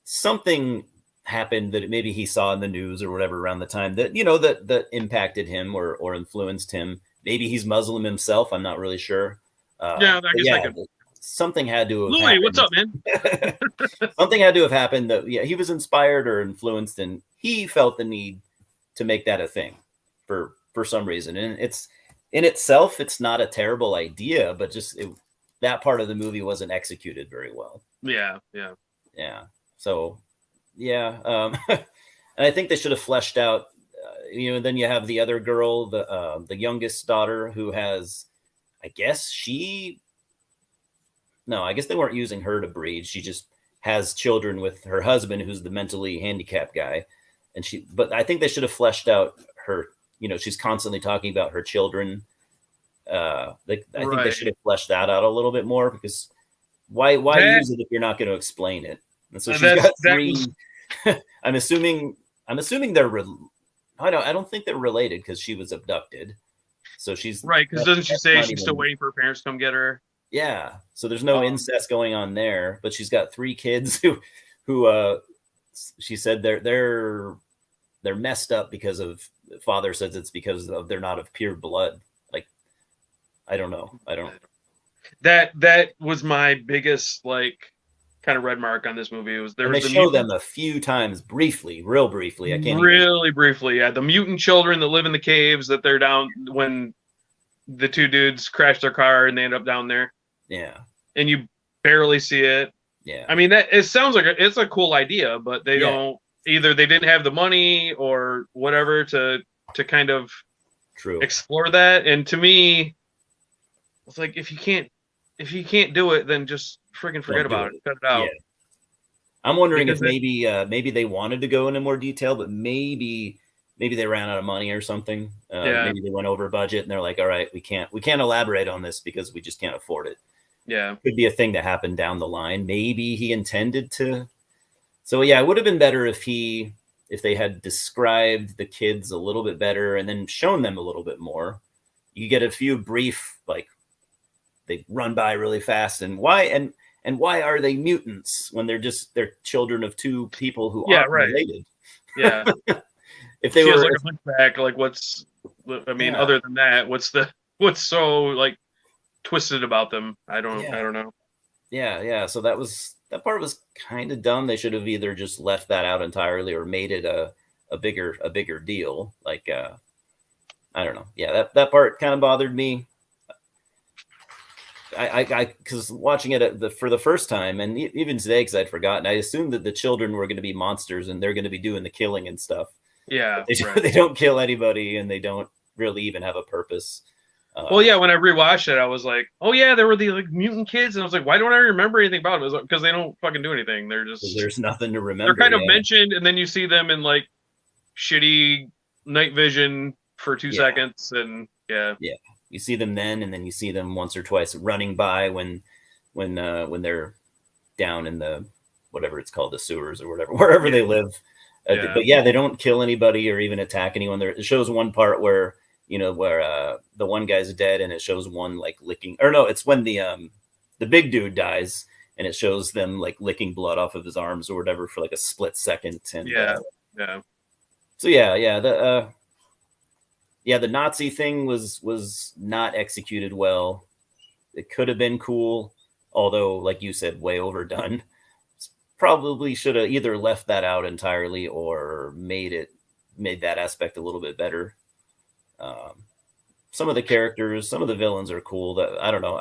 something happened that maybe he saw in the news or whatever around the time that that impacted him or influenced him. Maybe he's Muslim himself. I'm not really sure. yeah, I But guess I yeah, could. something had to have Louis, what's happened. up, man? Something had to have happened that he was inspired or influenced, and he felt the need to make that a thing for some reason. And it's in itself, it's not a terrible idea, but just that part of the movie wasn't executed very well. Yeah, yeah. Yeah. So yeah, and I think they should have fleshed out. Then you have the other girl, the youngest daughter, who has, I guess she. No, I guess they weren't using her to breed. She just has children with her husband, who's the mentally handicapped guy, and she. But I think they should have fleshed out her. She's constantly talking about her children. I think they Right. should have fleshed that out a little bit more, because why That use it if you're not going to explain it? And so she's got that three. was I'm assuming they're. I don't think they're related because she was abducted. So she's right because doesn't she that's say not she's still even. waiting for her parents to come get her? Yeah. So there's no Um, incest going on there, but she's got three kids who she said they're messed up because of, father says it's because of they're not of pure blood. Like, I don't know. I don't. that was my biggest like kind of red mark on this movie. It was there And was they the show mutant them a few times briefly, real briefly. I can't even. really briefly. Yeah, the mutant children that live in the caves that they're down when the two dudes crash their car and they end up down there, Yeah. and you barely see it. Yeah. I mean, that it sounds like it's a cool idea, but they Yeah. don't either. They didn't have the money or whatever to kind of True. explore that. And to me, it's like if you can't do it, then just freaking forget Don't do about it. it. Cut it Yeah. out. I'm wondering if Because maybe they wanted to go into more detail, but maybe they ran out of money or something. yeah, Maybe they went over budget and they're like, all right, we can't elaborate on this because we just can't afford it. yeah, Could be a thing that happened down the line. Maybe he intended to. So yeah, it would have been better if they had described the kids a little bit better and then shown them a little bit more. You get a few brief, like, they run by really fast, and why are they mutants when they're children of two people who yeah, aren't right, related? yeah. If they She has were, like a hunchback. Like, what's? I mean, yeah, other than that, what's so like twisted about them? I yeah, don't know. yeah. So that part was kind of dumb. They should have either just left that out entirely or made it a bigger deal. Like, I don't know. Yeah, that part kind of bothered me. Because watching it for the first time, and even today, because I'd forgotten, I assumed that the children were going to be monsters and they're going to be doing the killing and stuff. Yeah, They, right. they don't kill anybody, and they don't really even have a purpose. Well, yeah. When I rewatched it, I was like, oh yeah, there were the like mutant kids, and I was like, why don't I remember anything about them? Because they don't fucking do anything. There's nothing to They're remember. kind of Yeah, mentioned, and then you see them in like shitty night vision for 2 seconds, and yeah, yeah. You see them then, and then you see them once or twice running by when they're down in the whatever it's called, the sewers or whatever, wherever they live. yeah, But yeah, they don't kill anybody or even attack anyone. It shows one part where the one guy's dead, and it shows one like licking, or no, it's when the big dude dies, and it shows them like licking blood off of his arms or whatever for like a split second. And yeah, yeah. so the Nazi thing was not executed well. It could have been cool, although, like you said, way overdone. Probably should have either left that out entirely or made that aspect a little bit better. Some of the characters, some of the villains are cool. That I don't know.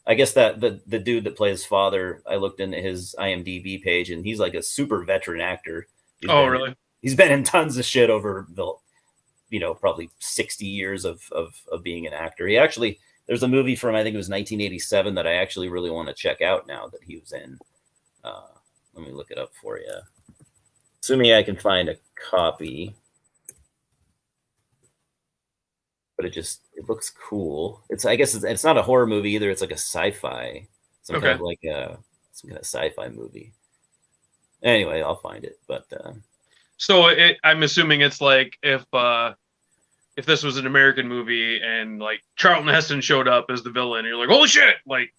I guess that the dude that plays father, I looked into his IMDb page, and he's like a super veteran actor. Oh, really? He's been in tons of shit over probably 60 years of being an actor. He actually, there's a movie from, I think it was 1987 that I actually really want to check out now that he was in. Let me look it up for you. Assuming I can find a copy. But it looks cool. I guess it's not a horror movie either. It's like a sci-fi, some kind of like some kind of sci-fi movie. Anyway, I'll find it. But so I'm assuming it's like if this was an American movie and like Charlton Heston showed up as the villain, and you're like, holy shit! Like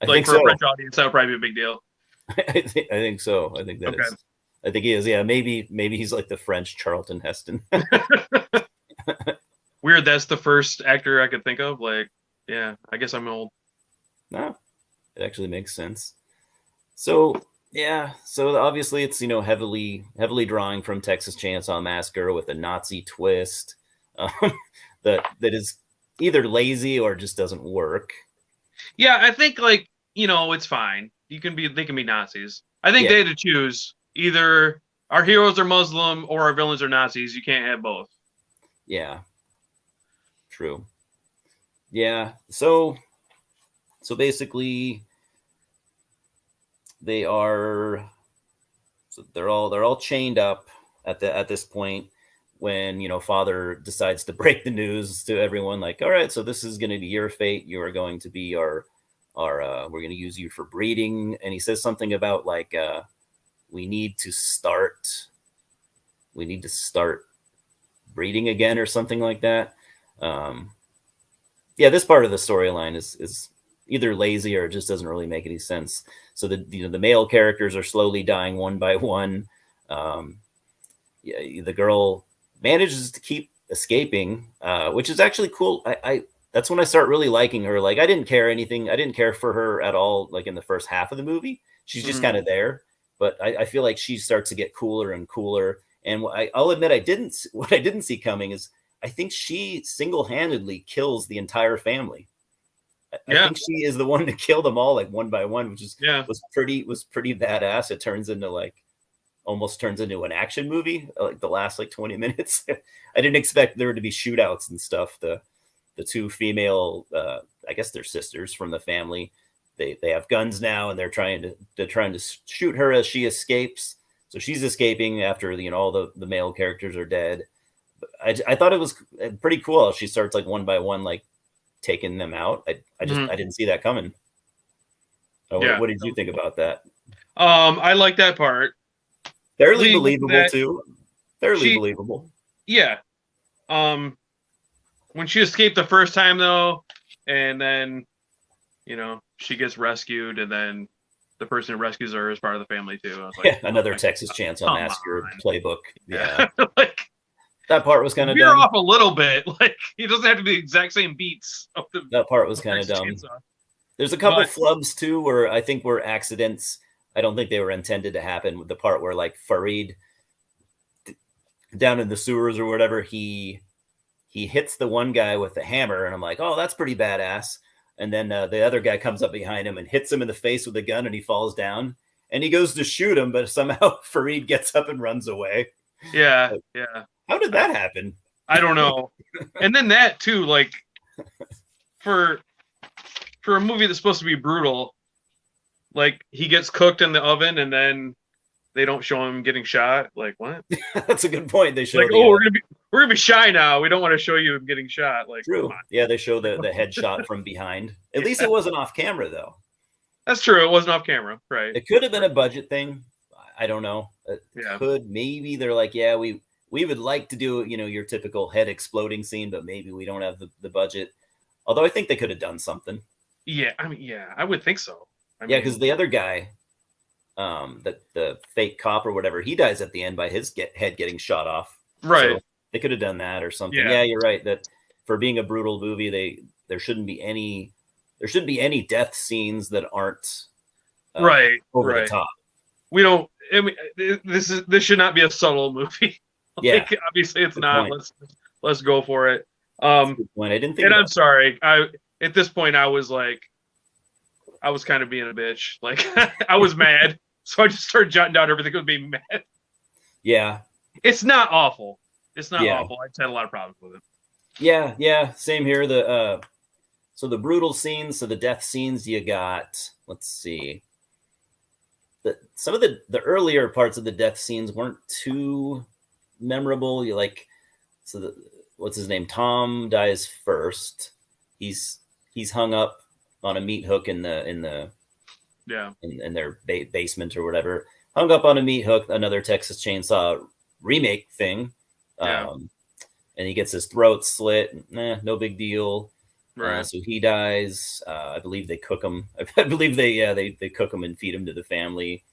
for a French audience, that would probably be a big deal. I think so. I think that is. I think he is. Yeah, maybe he's like the French Charlton Heston. Weird. That's the first actor I could think of. Like, yeah, I guess I'm old. No, it actually makes sense. So yeah, so obviously it's heavily drawing from Texas Chainsaw Massacre with a Nazi twist that is either lazy or just doesn't work. Yeah, I think like it's fine. They can be Nazis. I think they had to choose either our heroes are Muslim or our villains are Nazis. You can't have both. Yeah. True. Yeah. So basically they're all chained up at this point when father decides to break the news to everyone, like, all right, so this is going to be your fate. You are going to be our we're going to use you for breeding. And he says something about like we need to start breeding again or something like that. This part of the storyline is either lazy or it just doesn't really make any sense. So the male characters are slowly dying one by one. The girl manages to keep escaping, which is actually cool. I that's when I start really liking her. Like I didn't care for her at all. Like in the first half of the movie, she's just kind of there. But I feel like she starts to get cooler and cooler. And I'll admit what I didn't see coming is I think she single-handedly kills the entire family. I think she is the one to kill them all, like one by one, which was pretty badass. It almost turns into an action movie, like the last 20 minutes. I didn't expect there to be shootouts and stuff. The two female, I guess they're sisters from the family. They have guns now, and they're trying to shoot her as she escapes. So she's escaping after all the male characters are dead. I thought it was pretty cool. She starts like one by one, like taking them out. I didn't see that coming. What did you think about that? I like that part. Fairly believable too. Believable. Yeah. When she escaped the first time though, and then she gets rescued, and then the person who rescues her is part of the family too. I was like, another Texas Chainsaw Massacre playbook. Yeah. That part was kind of dumb. Off a little bit. Like he doesn't have to be the exact same beats. That part was kind of dumb. There's a couple flubs too, where I think were accidents. I don't think they were intended to happen. With the part where like Farid down in the sewers or whatever, he hits the one guy with the hammer, and I'm like, oh, that's pretty badass. And then the other guy comes up behind him and hits him in the face with a gun, and he falls down. And he goes to shoot him, but somehow Farid gets up and runs away. Yeah. How did that happen? I don't know. And then that too, like for a movie that's supposed to be brutal, like he gets cooked in the oven and then they don't show him getting shot. Like what? That's a good point. They show like, we're gonna be shy now. We don't want to show you him getting shot. Like true. Yeah, they show the headshot from behind. At least it wasn't off camera though. That's true. It wasn't off camera, right? It could have been a budget thing. I don't know. Maybe they're like, we would like to do, your typical head exploding scene, but maybe we don't have the budget. Although I think they could have done something. Yeah, I would think so. Because the other guy, the fake cop or whatever, he dies at the end by his head getting shot off. Right. So they could have done that or something. Yeah, you're right. That for being a brutal movie, there shouldn't be any death scenes that aren't over the top. We don't. I mean, this should not be a subtle movie. Obviously it's not. Point. Let's go for it. That's a good point. I didn't think. And I'm sorry. At this point I was kind of being a bitch. Like I was mad, so I just started jotting down everything with being mad. Yeah, it's not awful. It's not awful. I just had a lot of problems with it. Yeah, same here. So the brutal scenes, so the death scenes, you got. Let's see. Some of the earlier parts of the death scenes weren't too memorable. You like, what's his name? Tom dies first. He's hung up on a meat hook in their basement or whatever. Hung up on a meat hook. Another Texas Chainsaw remake thing. And he gets his throat slit. No big deal. Right. So he dies. I believe they cook him. I believe they cook him and feed him to the family.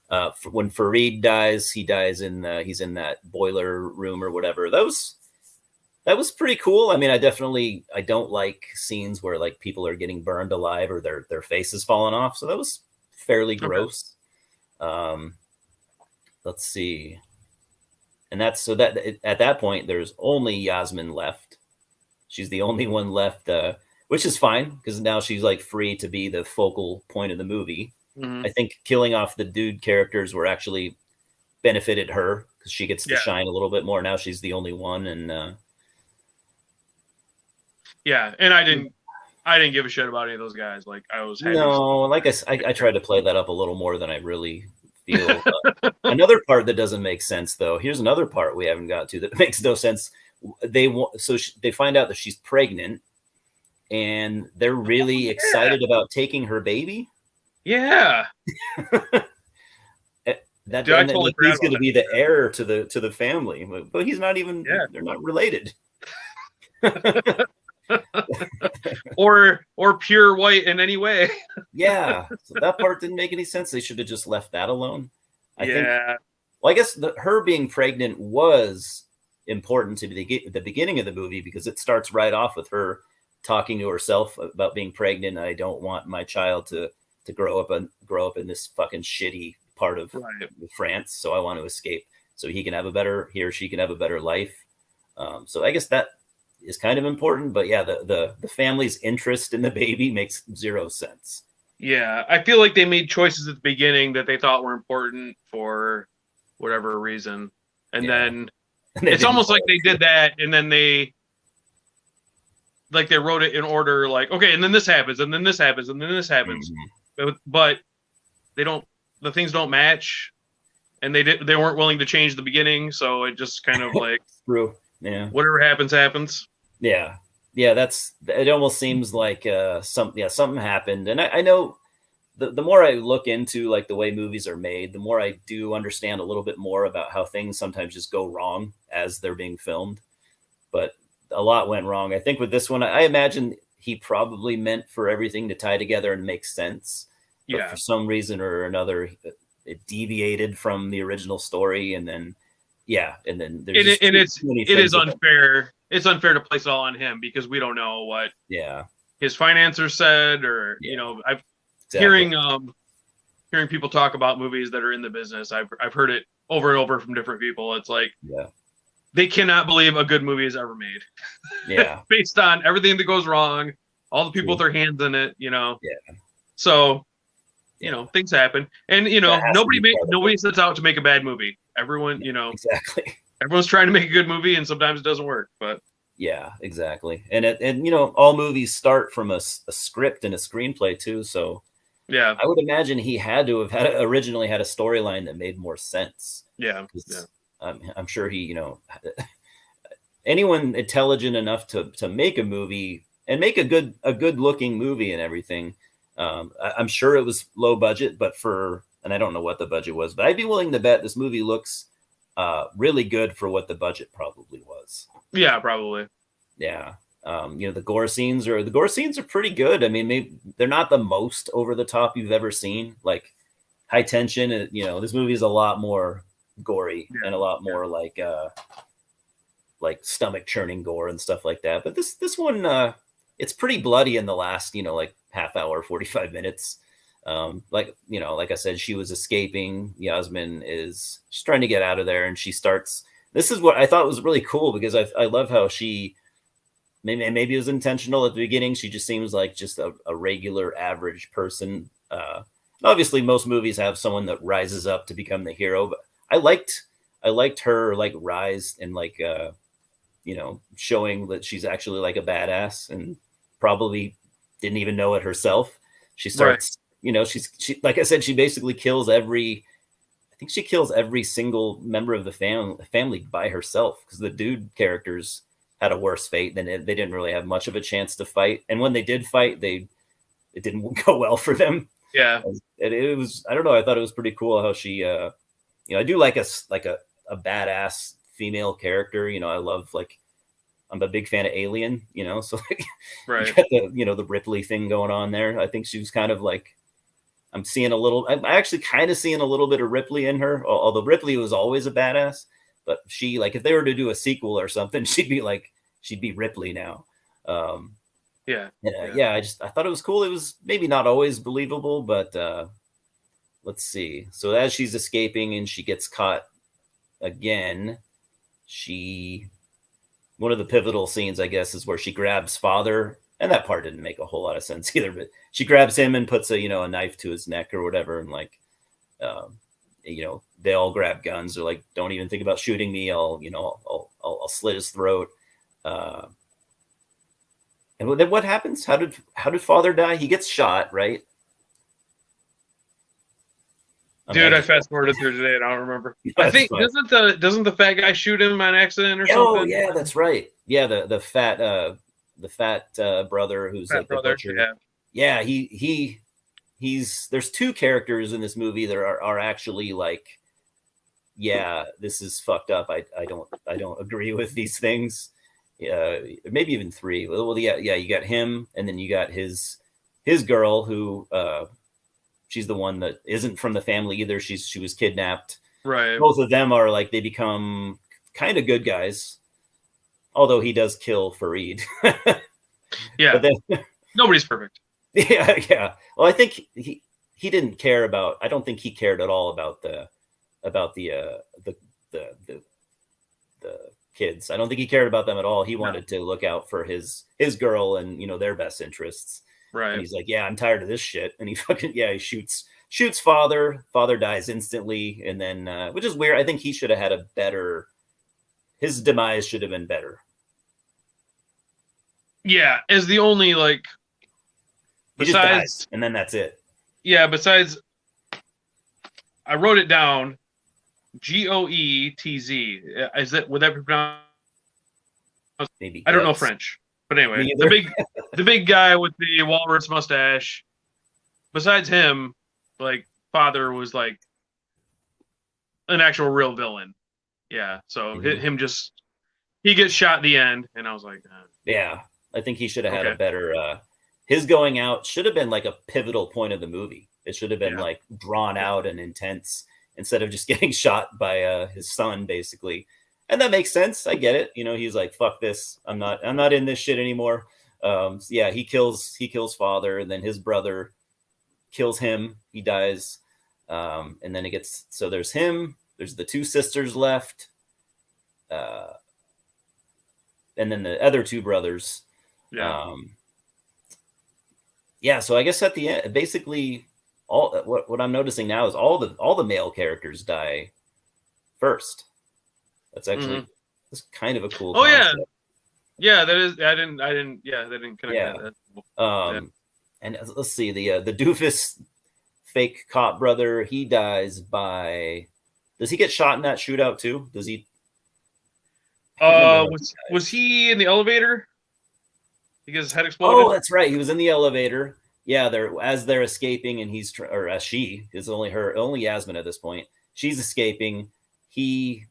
When Fareed dies, he's in that boiler room or whatever. That was pretty cool. I mean, I don't like scenes where like people are getting burned alive or their faces falling off. So that was fairly gross. Let's see. And at that point, there's only Yasmin left. She's the only one left, which is fine because now she's like free to be the focal point of the movie. Mm-hmm. I think killing off the dude characters were actually benefited her because she gets to shine a little bit more. Now she's the only one, and and I didn't give a shit about any of those guys. Like I was happy. No, like I tried to play that up a little more than I really feel. Another part that doesn't make sense, though. Here's another part we haven't got to that makes no sense. They find out that she's pregnant, and they're really excited about taking her baby. Yeah. He's going to be the heir to the family, but he's not even. Yeah. They're not related. or pure white in any way. Yeah, so that part didn't make any sense. They should have just left that alone. I think. Well, I guess her being pregnant was important to the beginning of the movie because it starts right off with her talking to herself about being pregnant. I don't want my child to grow up in this fucking shitty part of France, so I want to escape so he or she can have a better life. So I guess that is kind of important, but yeah, the family's interest in the baby makes zero sense. Yeah, I feel like they made choices at the beginning that they thought were important for whatever reason, and then it's almost like they did that, and then they wrote it in order, like, okay, and then this happens, and then this happens, and then this happens, but the things don't match, and they weren't willing to change the beginning, so it just kind of like whatever happens. Yeah, it almost seems like something happened, and I know the more I look into like the way movies are made, the more I do understand a little bit more about how things sometimes just go wrong as they're being filmed. But a lot went wrong. I think with this one, I imagine he probably meant for everything to tie together and make sense. But for some reason or another, it deviated from the original story, and then there's it is unfair. It's unfair to place it all on him because we don't know what his financiers said, or I've hearing people talk about movies that are in the business. I've heard it over and over from different people. It's like they cannot believe a good movie is ever made. Yeah, based on everything that goes wrong, all the people with their hands in it. So things happen, and nobody sets out to make a bad movie. Everyone, exactly. Everyone's trying to make a good movie, and sometimes it doesn't work. But yeah, exactly. And all movies start from a script and a screenplay too. So I would imagine he had to have originally had a storyline that made more sense. Yeah. I'm sure he, anyone intelligent enough to make a movie and make a good looking movie and everything. I'm sure it was low budget, and I don't know what the budget was, but I'd be willing to bet this movie looks really good for what the budget probably was. Yeah, probably. Yeah. The gore scenes are pretty good. I mean, maybe they're not the most over the top you've ever seen. Like High Tension, this movie is a lot more gory and a lot more like stomach churning gore and stuff like that. But this one, it's pretty bloody in the last, like half hour, 45 minutes. Like I said, she was escaping. Yasmin is she's trying to get out of there, and she starts. This is what I thought was really cool because I love how she maybe it was intentional at the beginning. She just seems like just a regular average person. Obviously, most movies have someone that rises up to become the hero, but I liked I liked her like rise and like showing that she's actually like a badass and probably didn't even know it herself. She Right. starts, she like I said, she basically kills every. I think she kills every single member of the family by herself because the dude characters had a worse fate than they didn't really have much of a chance to fight. And when they did fight, it didn't go well for them. Yeah. It was, I don't know. I thought it was pretty cool how she, I do like a badass female character. I love like, I'm a big fan of Alien, so like you Right. got the Ripley thing going on there. I think she was kind of like, I'm actually kind of seeing a little bit of Ripley in her, although Ripley was always a badass, but she, like, if they were to do a sequel or something, she'd be Ripley now. Yeah. I thought it was cool. It was maybe not always believable, but let's see. So as she's escaping and she gets caught again, one of the pivotal scenes, I guess, is where she grabs father, and that part didn't make a whole lot of sense either, but she grabs him and puts a knife to his neck or whatever. And like, they all grab guns. They're like, don't even think about shooting me. I'll slit his throat. And then what happens? How did father die? He gets shot, right? Dude, I fast forwarded through today and I don't remember. I think doesn't the fat guy shoot him on accident or something? Oh yeah, that's right. Yeah, the fat brother who's like the butcher. Yeah, he's there's two characters in this movie that are actually like, yeah, this is fucked up. I don't agree with these things. Yeah, maybe even three. Well, yeah, you got him, and then you got his girl who she's the one that isn't from the family either. She was kidnapped. Right. Both of them are like, they become kind of good guys, although he does kill Fareed. Yeah. Nobody's perfect. Yeah. Well, I think he didn't care about. I don't think he cared at all about the kids. I don't think he cared about them at all. He wanted to look out for his girl and their best interests. Right. And he's like, yeah, I'm tired of this shit. And he shoots father. Father dies instantly, and then which is weird. I think he should have had his demise should have been better. Yeah, as the only like. He just dies, and then that's it. Yeah. Besides, I wrote it down. Goetz. Would that be pronounced? Maybe. I don't know French, but anyway, the big guy with the walrus mustache. Besides him, like father was like an actual real villain. Yeah. So him he gets shot at the end, and I was like, yeah, I think he should have had a better. His going out should have been like a pivotal point of the movie. It should have been like drawn out and intense, instead of just getting shot by his son, basically. And that makes sense. I get it. He's like, fuck this. I'm not in this shit anymore. So yeah, he kills father, and then his brother kills him. He dies. And then so there's him, there's the two sisters left. And then the other two brothers. Yeah. So I guess at the end, basically, all what I'm noticing now is all the male characters die first. That's actually that's kind of a cool concept. Yeah, that is. I didn't. Yeah, they didn't connect that. And let's see, the doofus fake cop brother, he dies by. Does he get shot in that shootout too? Does he? Was he in the elevator? Because his head exploded. Oh, that's right. He was in the elevator. Yeah, they're escaping, and as she is only Yasmin at this point. She's escaping. He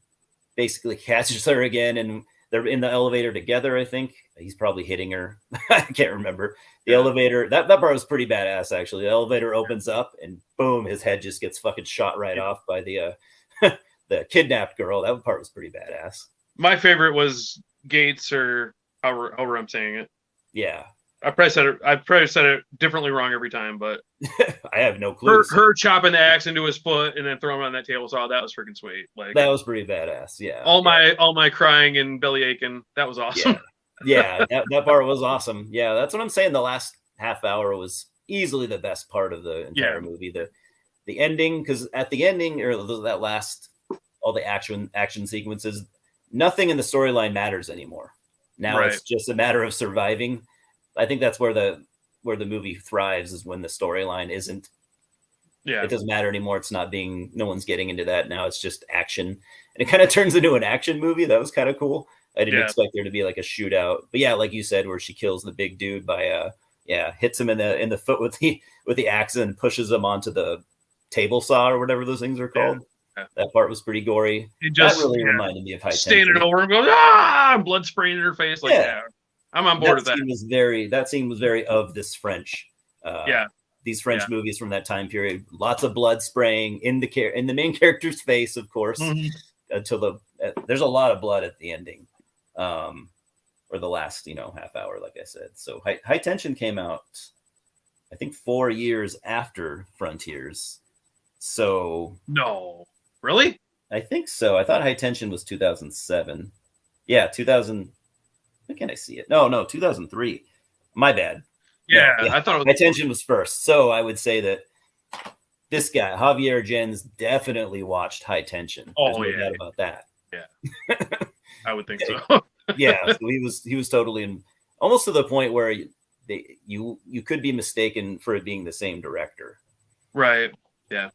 basically catches her again, and they're in the elevator together. I think he's probably hitting her. I can't remember. The elevator. That part was pretty badass, actually. The elevator opens up, and boom, his head just gets fucking shot right off by the the kidnapped girl. That part was pretty badass. My favorite was Gates, or however I'm saying it. Yeah. I probably said it differently wrong every time, but I have no clue. Her chopping the axe into his foot and then throwing it on that table saw, that was freaking sweet. Like, that was pretty badass. Yeah. All my crying and belly aching. That was awesome. Yeah. That part was awesome. Yeah, that's what I'm saying. The last half hour was easily the best part of the entire movie. The ending, because at the ending, or that last all the action sequences. Nothing in the storyline matters anymore. Now it's just a matter of surviving. I think that's where the movie thrives, is when the storyline isn't. Yeah, it doesn't matter anymore. It's not being. No one's getting into that now. It's just action, and it kind of turns into an action movie. That was kind of cool. I didn't expect there to be like a shootout, but yeah, like you said, where she kills the big dude by hits him in the foot with the axe and pushes him onto the table saw or whatever those things are called. Yeah. That part was pretty gory. That really reminded me of High Tension. Standing over him, goes ah, blood spraying in her face. Like, I'm on board with that. That scene was very of this French. These French movies from that time period. Lots of blood spraying in the main character's face, of course. Until there's a lot of blood at the ending, or the last half hour, like I said. So High Tension came out, I think, 4 years after Frontiers. So no, really? I think so. I thought High Tension was 2007. Yeah, 2000. Why can't I see it? No, 2003. My bad. Yeah, I thought it was... High Tension was first. So I would say that this guy, Javier Gens, definitely watched High Tension. There's no doubt about that. Yeah, I would think so. Yeah, so he was totally almost to the point where you could be mistaken for it being the same director. Right. Yeah.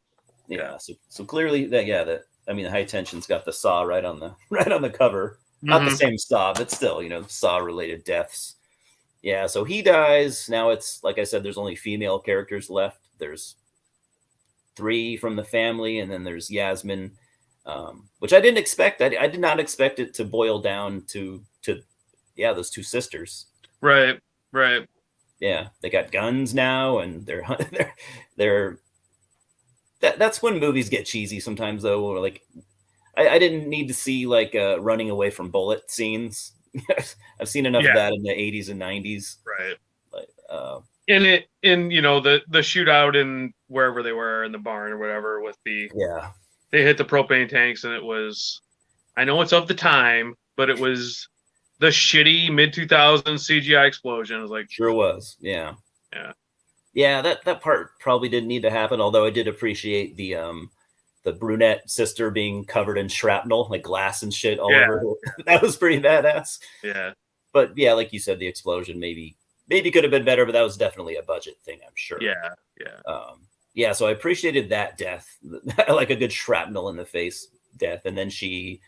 Yeah. So clearly the High Tension's got the saw right on the cover. Not the same saw, but still, saw related deaths. Yeah, so he dies. Now it's, like I said, there's only female characters left. There's 3 from the family, and then there's Yasmin, which I didn't expect. I did not expect it to boil down to those 2 sisters. Right. Yeah, they got guns now, and they're that's when movies get cheesy sometimes, though. Or like, I didn't need to see like running away from bullet scenes. I've seen enough of that in the 80s and 90s. Right. Like, in the shootout in wherever they were in the barn or whatever with the they hit the propane tanks, and it was, I know it's of the time, but it was the shitty mid-2000s CGI explosion. It was like, sure was. Yeah. That part probably didn't need to happen. Although I did appreciate the brunette sister being covered in shrapnel, like glass and shit all over her. That was pretty badass. Yeah. But yeah, like you said, the explosion maybe could have been better, but that was definitely a budget thing, I'm sure. Yeah. So I appreciated that death. Like a good shrapnel in the face death. And then does she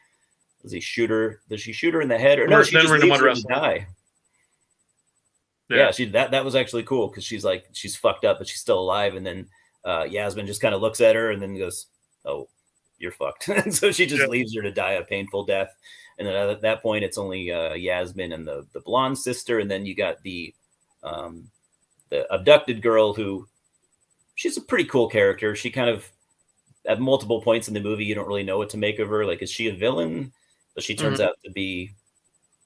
shoot her in the head? Or no, she just leaves her to die. Yeah, that was actually cool, because she's fucked up, but she's still alive. And then Yasmin just kind of looks at her and then goes, "Oh, you're fucked." And so she just leaves her to die a painful death. And then at that point, it's only Yasmin and the blonde sister, and then you got the abducted girl, who, she's a pretty cool character. She kind of, at multiple points in the movie, you don't really know what to make of her. Like, is she a villain? But she turns out to be.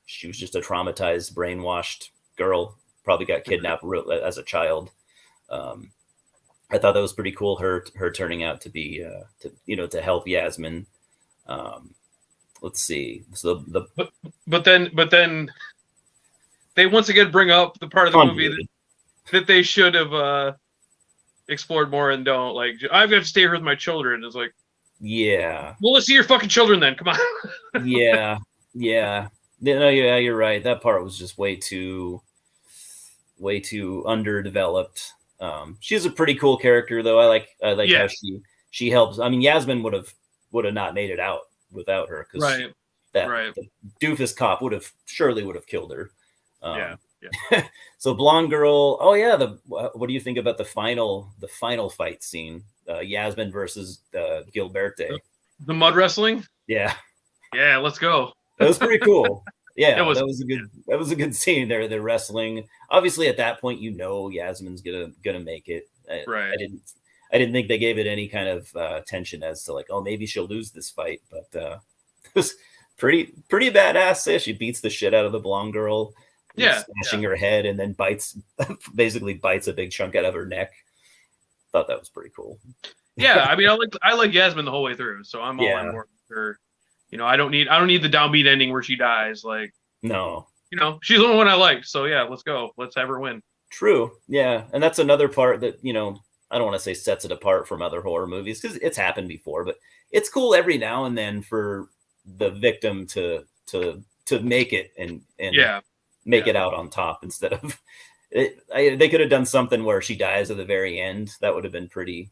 She was just a traumatized, brainwashed girl. Probably got kidnapped as a child. I thought that was pretty cool. Her turning out to be to help Yasmin. Let's see. So but then they once again bring up the part of the movie that they should have explored more and don't. Like, I've got to stay here with my children. It's like, yeah. Well, let's see your fucking children then. Come on. Yeah. No, yeah, you're right. That part was just way too underdeveloped. She's a pretty cool character, though. I like how she helps. I mean, Yasmin would have not made it out without her, because the doofus cop would have killed her. Yeah. So blonde girl. Oh yeah. What do you think about the final fight scene? Yasmin versus Gilberte. The mud wrestling. Yeah. Yeah. Let's go. That was pretty cool. Yeah, that was a good scene. They're wrestling. Obviously, at that point, Yasmin's gonna make it. Right. I didn't think they gave it any kind of tension as to like, oh, maybe she'll lose this fight. But it was pretty badass. She beats the shit out of the blonde girl. Smashing her head, and then basically bites a big chunk out of her neck. Thought that was pretty cool. Yeah, I mean, I like Yasmin the whole way through, so I'm all on board with her. I don't need the downbeat ending where she dies. Like, no, she's the only one I like. So yeah, let's go. Let's have her win. True. Yeah, and that's another part that I don't want to say sets it apart from other horror movies, because it's happened before, but it's cool every now and then for the victim to make it and make it out on top instead of they could have done something where she dies at the very end. That would have been pretty.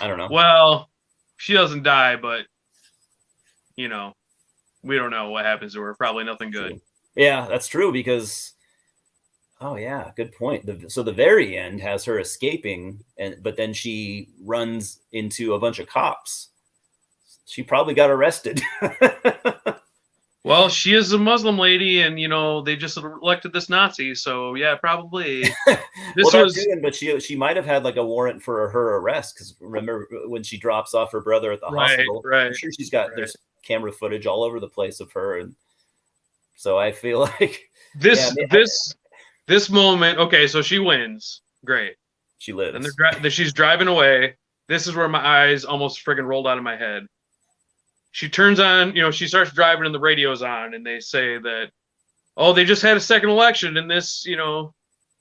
I don't know. Well, she doesn't die, but we don't know what happens to her. Probably nothing good. True. Yeah, that's true because. Oh yeah, good point. So the very end has her escaping, but then she runs into a bunch of cops. She probably got arrested. Well, she is a Muslim lady, and they just elected this Nazi, so yeah, probably. But she might have had like a warrant for her arrest because remember when she drops off her brother at the hospital? Right. I'm sure she's got there's camera footage all over the place of her, and so I feel like this moment. Okay, so she wins. Great. She lives. And she's driving away. This is where my eyes almost friggin' rolled out of my head. She turns on, she starts driving and the radio's on, and they say that, oh, they just had a second election, and this,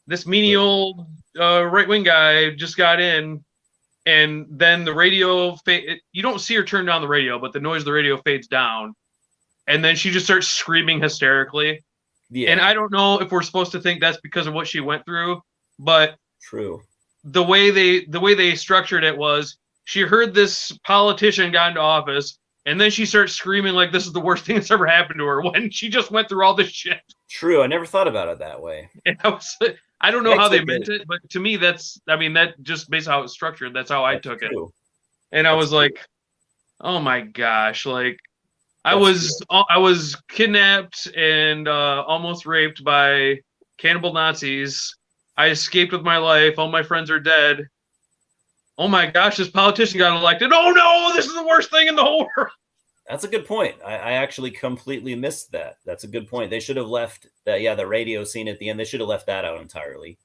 this menial right-wing guy just got in, and then the radio, you don't see her turn down the radio, but the noise of the radio fades down, and then she just starts screaming hysterically. Yeah. And I don't know if we're supposed to think that's because of what she went through, but true. The way they structured it was she heard this politician got into office, and then she starts screaming like this is the worst thing that's ever happened to her when she just went through all this shit. True. I never thought about it that way. And I don't know how they meant it, but to me, that just based on how it's structured, that's how I took it. And I was like, oh my gosh, like I was kidnapped and almost raped by cannibal Nazis. I escaped with my life. All my friends are dead. Oh my gosh, this politician got elected. Oh no, this is the worst thing in the whole world. That's a good point. I actually completely missed that. That's a good point. They should have left that. Yeah, the radio scene at the end. They should have left that out entirely.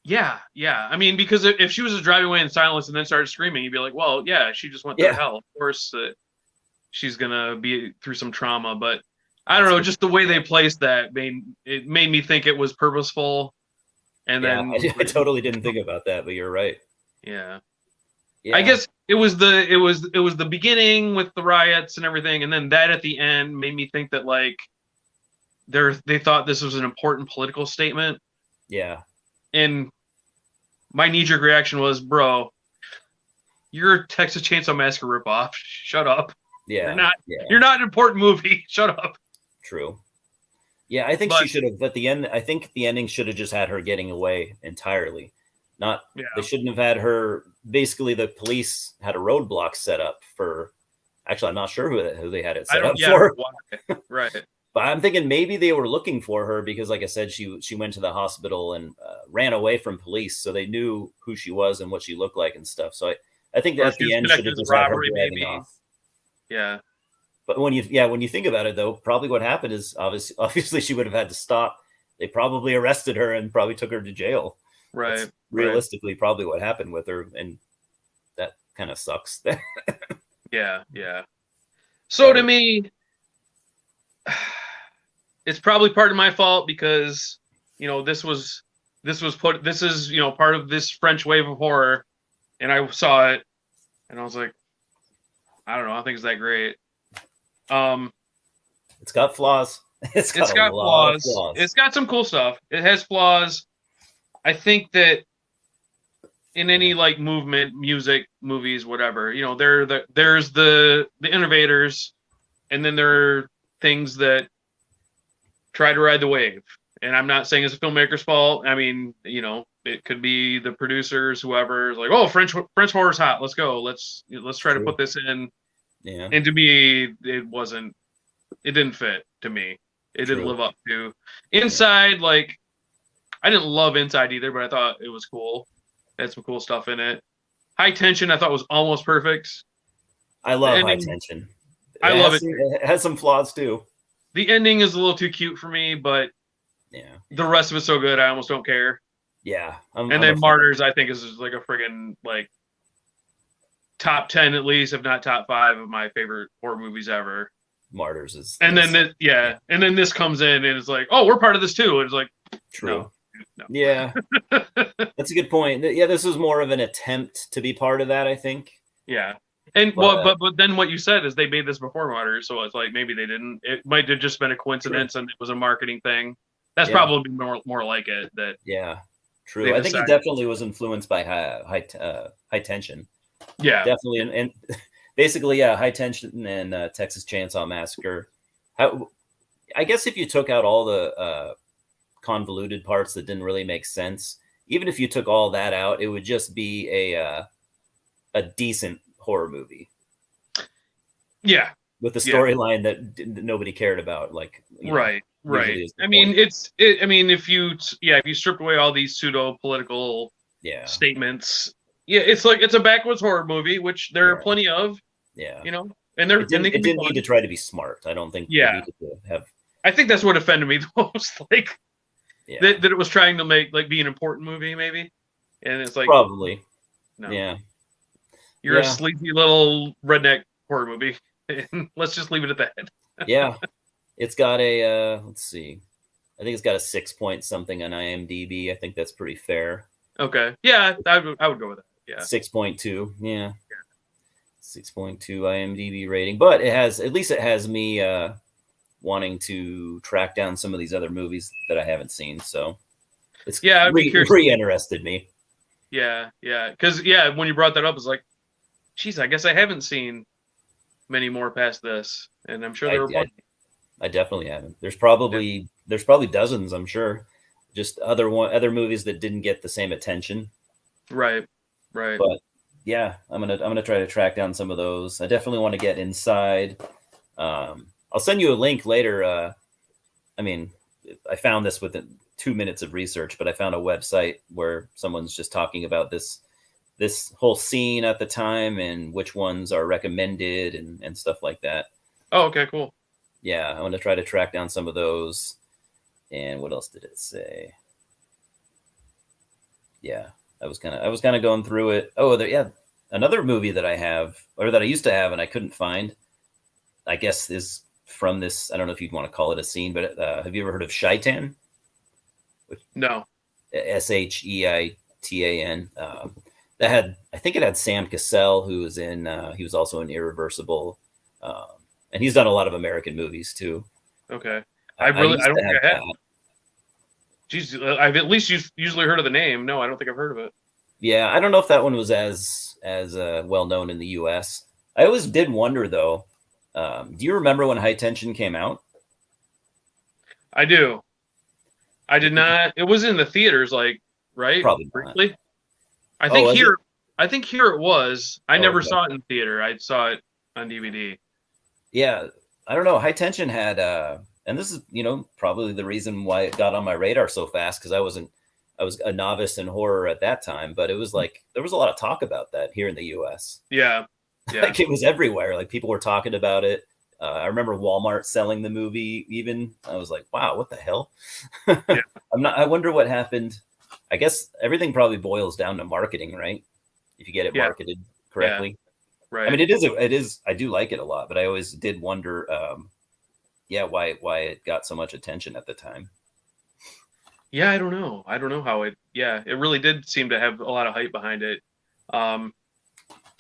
Yeah. I mean, because if she was just driving away in silence and then started screaming, you'd be like, well, yeah, she just went through hell. Of course, she's gonna be through some trauma. But I don't know, just the way they placed that made me think it was purposeful. And then I totally didn't think about that, but you're right. Yeah. I guess it was the beginning with the riots and everything, and then that at the end made me think that like they thought this was an important political statement. Yeah. And my knee-jerk reaction was, bro, you're a Texas Chainsaw Massacre ripoff. Shut up. Yeah. You're not an important movie. Shut up. True. Yeah, I think she should have at the end. I think the ending should have just had her getting away entirely. They shouldn't have had her. Basically, the police had a roadblock set up for. Actually, I'm not sure who they had it set up for. Right. But I'm thinking maybe they were looking for her because, like I said, she went to the hospital and ran away from police, so they knew who she was and what she looked like and stuff. So I think that at the end should have just had her driving off. Yeah. But when you think about it, though, probably what happened is obviously she would have had to stop. They probably arrested her and probably took her to jail. Right. That's realistically, probably what happened with her, and that kind of sucks. Yeah. So to me, it's probably part of my fault because this is part of this French wave of horror, and I saw it, and I was like, I don't know, I think it's that great. It's got flaws. It's got flaws. It's got some cool stuff. It has flaws. I think that in any like movement, music, movies, whatever, there's the innovators, and then there are things that try to ride the wave. And I'm not saying it's a filmmaker's fault. I mean, it could be the producers, whoever is like, oh, French horror's hot. Let's go. Let's try to put this in. Yeah. And to me, it didn't fit to me. It didn't live up to Inside. Like, I didn't love Inside either, but I thought it was cool. It had some cool stuff in it. High Tension, I thought was almost perfect. I love High Tension. I love it. It has some flaws too. The ending is a little too cute for me, but the rest of it's so good, I almost don't care. Yeah. And then Martyrs, I think, is just like a friggin' like top 10 at least, if not top 5 of my favorite horror movies ever. Martyrs is. And then and then this comes in and it's like, oh, we're part of this too. And it's like, true. No. Yeah. That's a good point. Yeah, this was more of an attempt to be part of that, I think. Yeah. And well, But but then what you said is they made this before Martyrs, so it's like maybe they didn't. It might have just been a coincidence, sure. and it was a marketing thing. That's Yeah. probably more like it that Yeah. they True. I think he decided. definitely was influeed by high tension. Yeah, Definitely, and basically, yeah, high tension and Texas Chainsaw Massacre. How, I guess if you took out all the convoluted parts that didn't really make sense, even if you took all that out, it would just be a decent horror movie yeah, with a yeah. storyline that nobody cared about, like Right, usually right. is the I point. mean, I mean, if you strip away all these pseudo political Yeah, statements, yeah, it's like it's a backwoods horror movie, which there are yeah, plenty of, yeah. and they It can be didn't need to fun. try to be smart. I don't think it Yeah, needed to have. I think that's what offended me the most, like Yeah, that it was trying to make like be an important movie, maybe, and it's like probably. no, Yeah, you're a yeah, sleazy little redneck horror movie. Let's just leave it at that. yeah. It's got a let's see. I think it's got a 6 point something on IMDb. I think that's pretty fair. Okay, yeah, I would go with that. Yeah, 6.2. Yeah. 6.2 IMDb rating. But it has, at least it has me wanting to track down some of these other movies that I haven't seen. So it's yeah, I'd be curious to see. re-interested me. Yeah, yeah, because yeah, when you brought that up, it's like, geez, I guess I haven't seen many more past this, and I'm sure there I, were I plenty. I definitely haven't. Yeah. There's probably dozens, I'm sure. Just other movies that didn't get the same attention. Right, right. But yeah, I'm gonna try to track down some of those. I definitely want to get inside. I'll send you a link later. I mean, I found this within 2 minutes of research, but I found a website where someone's just talking about this whole scene at the time and which ones are recommended and stuff like that. Oh, okay, cool. Yeah, I want to try to track down some of those. And what else did it say? Yeah, I was kind of going through it. Oh, yeah, another movie that I have or that I used to have and I couldn't find. I guess is from this. I don't know if you'd want to call it a scene, but have you ever heard of Shaitan? No. Sheitan. That had, I think it had Sam Cassell, who was in. He was also in Irreversible, um, and he's done a lot of American movies too. Okay. I I used don't to think have I had. that. Geez, I've at least usually heard of the name. No, I don't think I've heard of it. Yeah, I don't know if that one was as well known in the U.S. I always did wonder though. Do you remember when High Tension came out? I do. I did not. It was in the theaters, like right, Probably not. briefly. I Oh, think was it? here. I think here it was. I Oh, never okay. saw it in theater. I saw it on DVD. Yeah, I don't know. High Tension had, and this is probably the reason why it got on my radar so fast because I was a novice in horror at that time, but it was like there was a lot of talk about that here in the U.S. Yeah, yeah, Like it was everywhere. Like people were talking about it. I remember Walmart selling the movie. Even I was like, "Wow, what the hell?" yeah, I'm not. I wonder what happened. I guess everything probably boils down to marketing, right? If you get it yeah, marketed yeah. correctly. I Right. mean, it is. I do like it a lot, but I always did wonder, yeah, why it got so much attention at the time. Yeah, I don't know. I don't know how it. Yeah, it really did seem to have a lot of hype behind it. Um,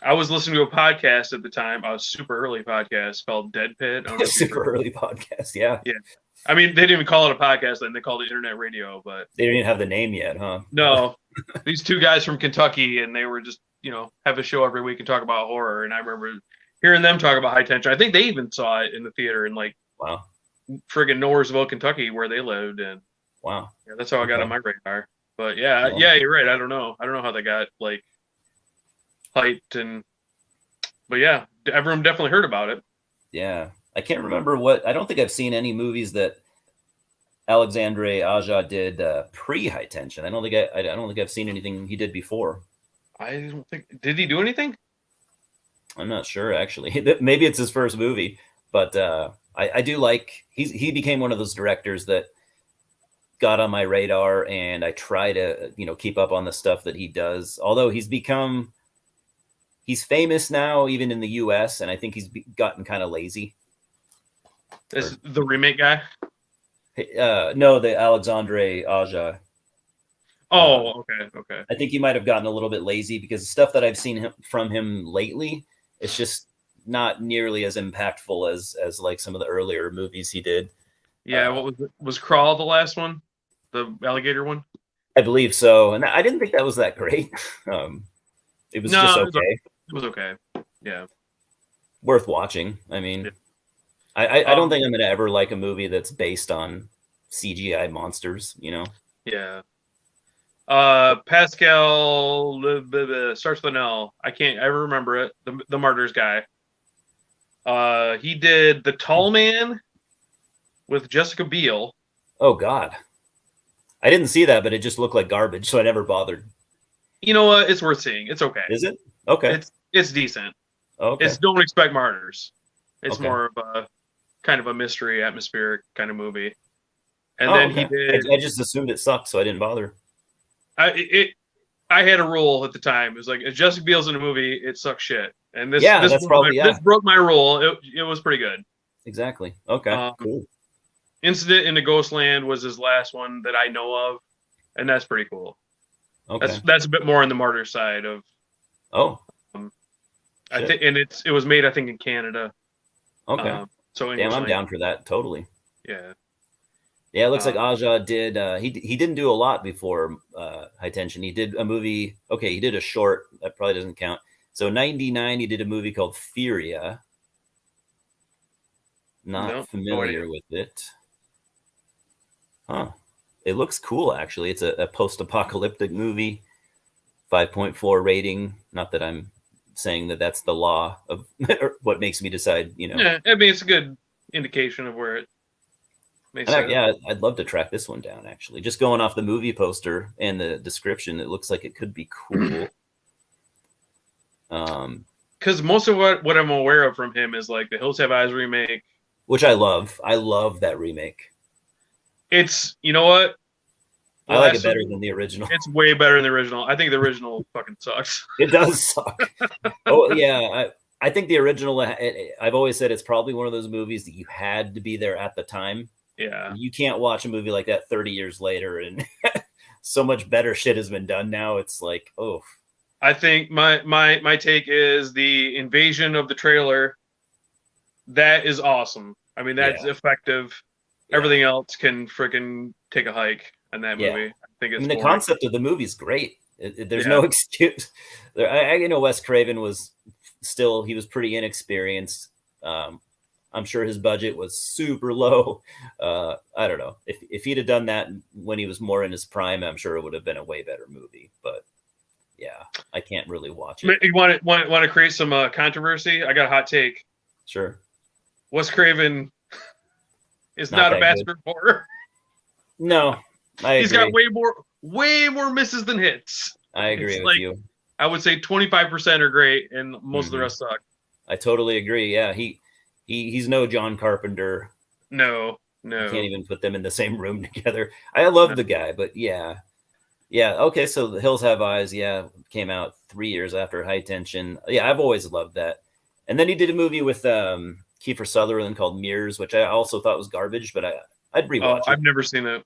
I was listening to a podcast at the time, a super early podcast called Dead Pit. I don't know if you've Super heard of it. early podcast, yeah. Yeah. I mean, they didn't even call it a podcast then. They called it internet radio. But They didn't even have the name yet, huh? no, these two guys from Kentucky, and they were just, have a show every week and talk about horror. And I remember hearing them talk about High Tension. I think they even saw it in the theater in like Wow, friggin' Nowheresville, Kentucky, where they lived. And wow. yeah, that's how I got on Okay. my radar. But yeah, Well, yeah, you're right. I don't know. I don't know how they got like hyped but yeah, everyone definitely heard about it. yeah. I can't remember what. I don't think I've seen any movies that Alexandre Aja did pre High Tension. I don't think I've seen anything he did before. I don't think did he do anything? I'm not sure actually. Maybe it's his first movie, but I do like he became one of those directors that got on my radar, and I try to keep up on the stuff that he does. Although he's famous now, even in the U.S., and I think he's gotten kind of lazy. This the remake guy. No, the Alexandre Aja. Oh, okay, okay. I think he might have gotten a little bit lazy because the stuff that I've seen from him lately It's just not nearly as impactful as like some of the earlier movies he did. Yeah, what was it? Was Crawl the last one? The alligator one? I believe so, and I didn't think that was that great. It was just No, okay, it was okay. Yeah. worth watching. I mean, Yeah. I don't think I'm gonna ever like a movie that's based on CGI monsters. You know? Yeah. Pascal starts with an L. I can't ever remember it. The Martyrs guy. He did The Tall Man with Jessica Biel. Oh God, I didn't see that, but it just looked like garbage, so I never bothered. You know what? It's worth seeing. It's okay. Is it? Okay. It's decent. Okay. It's Don't Expect Martyrs. It's Okay. more of a kind of a mystery, atmospheric kind of movie. And Oh, then okay. he did. I just assumed it sucked, so I didn't bother. I had a rule at the time. It was like, if Jessica Biel's in a movie, it sucks shit. And Yeah, that's probably this broke my rule. It was pretty good. Exactly. Okay. Cool. Incident in the Ghostland was his last one that I know of, and that's pretty cool. Okay. That's a bit more on the martyr side of. Oh. I think, and it was made, I think, in Canada. Okay. So damn, I'm down for that. Totally. Yeah. Yeah, it looks like Aja did. He didn't do a lot before High Tension. He did a movie. Okay, he did a short that probably doesn't count. So '99, he did a movie called Furia. Not familiar with it. Huh. It looks cool, actually. It's a post-apocalyptic movie. 5.4 rating. Not that I'm saying that that's the law of what makes me decide. You know. Yeah, I mean, it's a good indication of where it. Yeah, I'd love to track this one down. Actually, just going off the movie poster and the description, it looks like it could be cool. Because most of what I'm aware of from him is like the Hills Have Eyes remake, which I love. I love that remake. It's, you know what? I like it better than the original. It's way better than the original. I think the original fucking sucks. It does suck. Oh yeah, I think the original. I've always said it's probably one of those movies that you had to be there at the time. Yeah, you can't watch a movie like that 30 years later, and so much better shit has been done now. It's like, oh. I think my take is the invasion of the trailer. That is awesome. I mean, that's effective. Yeah. Everything else can freaking take a hike in that movie. I think it's. I mean, the concept of the movie is great. There's no excuse. I know Wes Craven was he was pretty inexperienced. I'm sure his budget was super low. I don't know if he'd have done that when he was more in his prime. I'm sure it would have been a way better movie. But yeah, I can't really watch it. You want to create some controversy? I got a hot take. Sure. Wes Craven is not a master of horror. No, he's got way more misses than hits. I agree with you. I would say 25% are great, and most of the rest suck. I totally agree. Yeah, he's no John Carpenter. No. You can't even put them in the same room together. I love the guy, but yeah. Okay, so The Hills Have Eyes, came out 3 years after High Tension. Yeah, I've always loved that. And then he did a movie with Kiefer Sutherland called Mirrors, which I also thought was garbage, but I'd rewatch it. I've never seen it.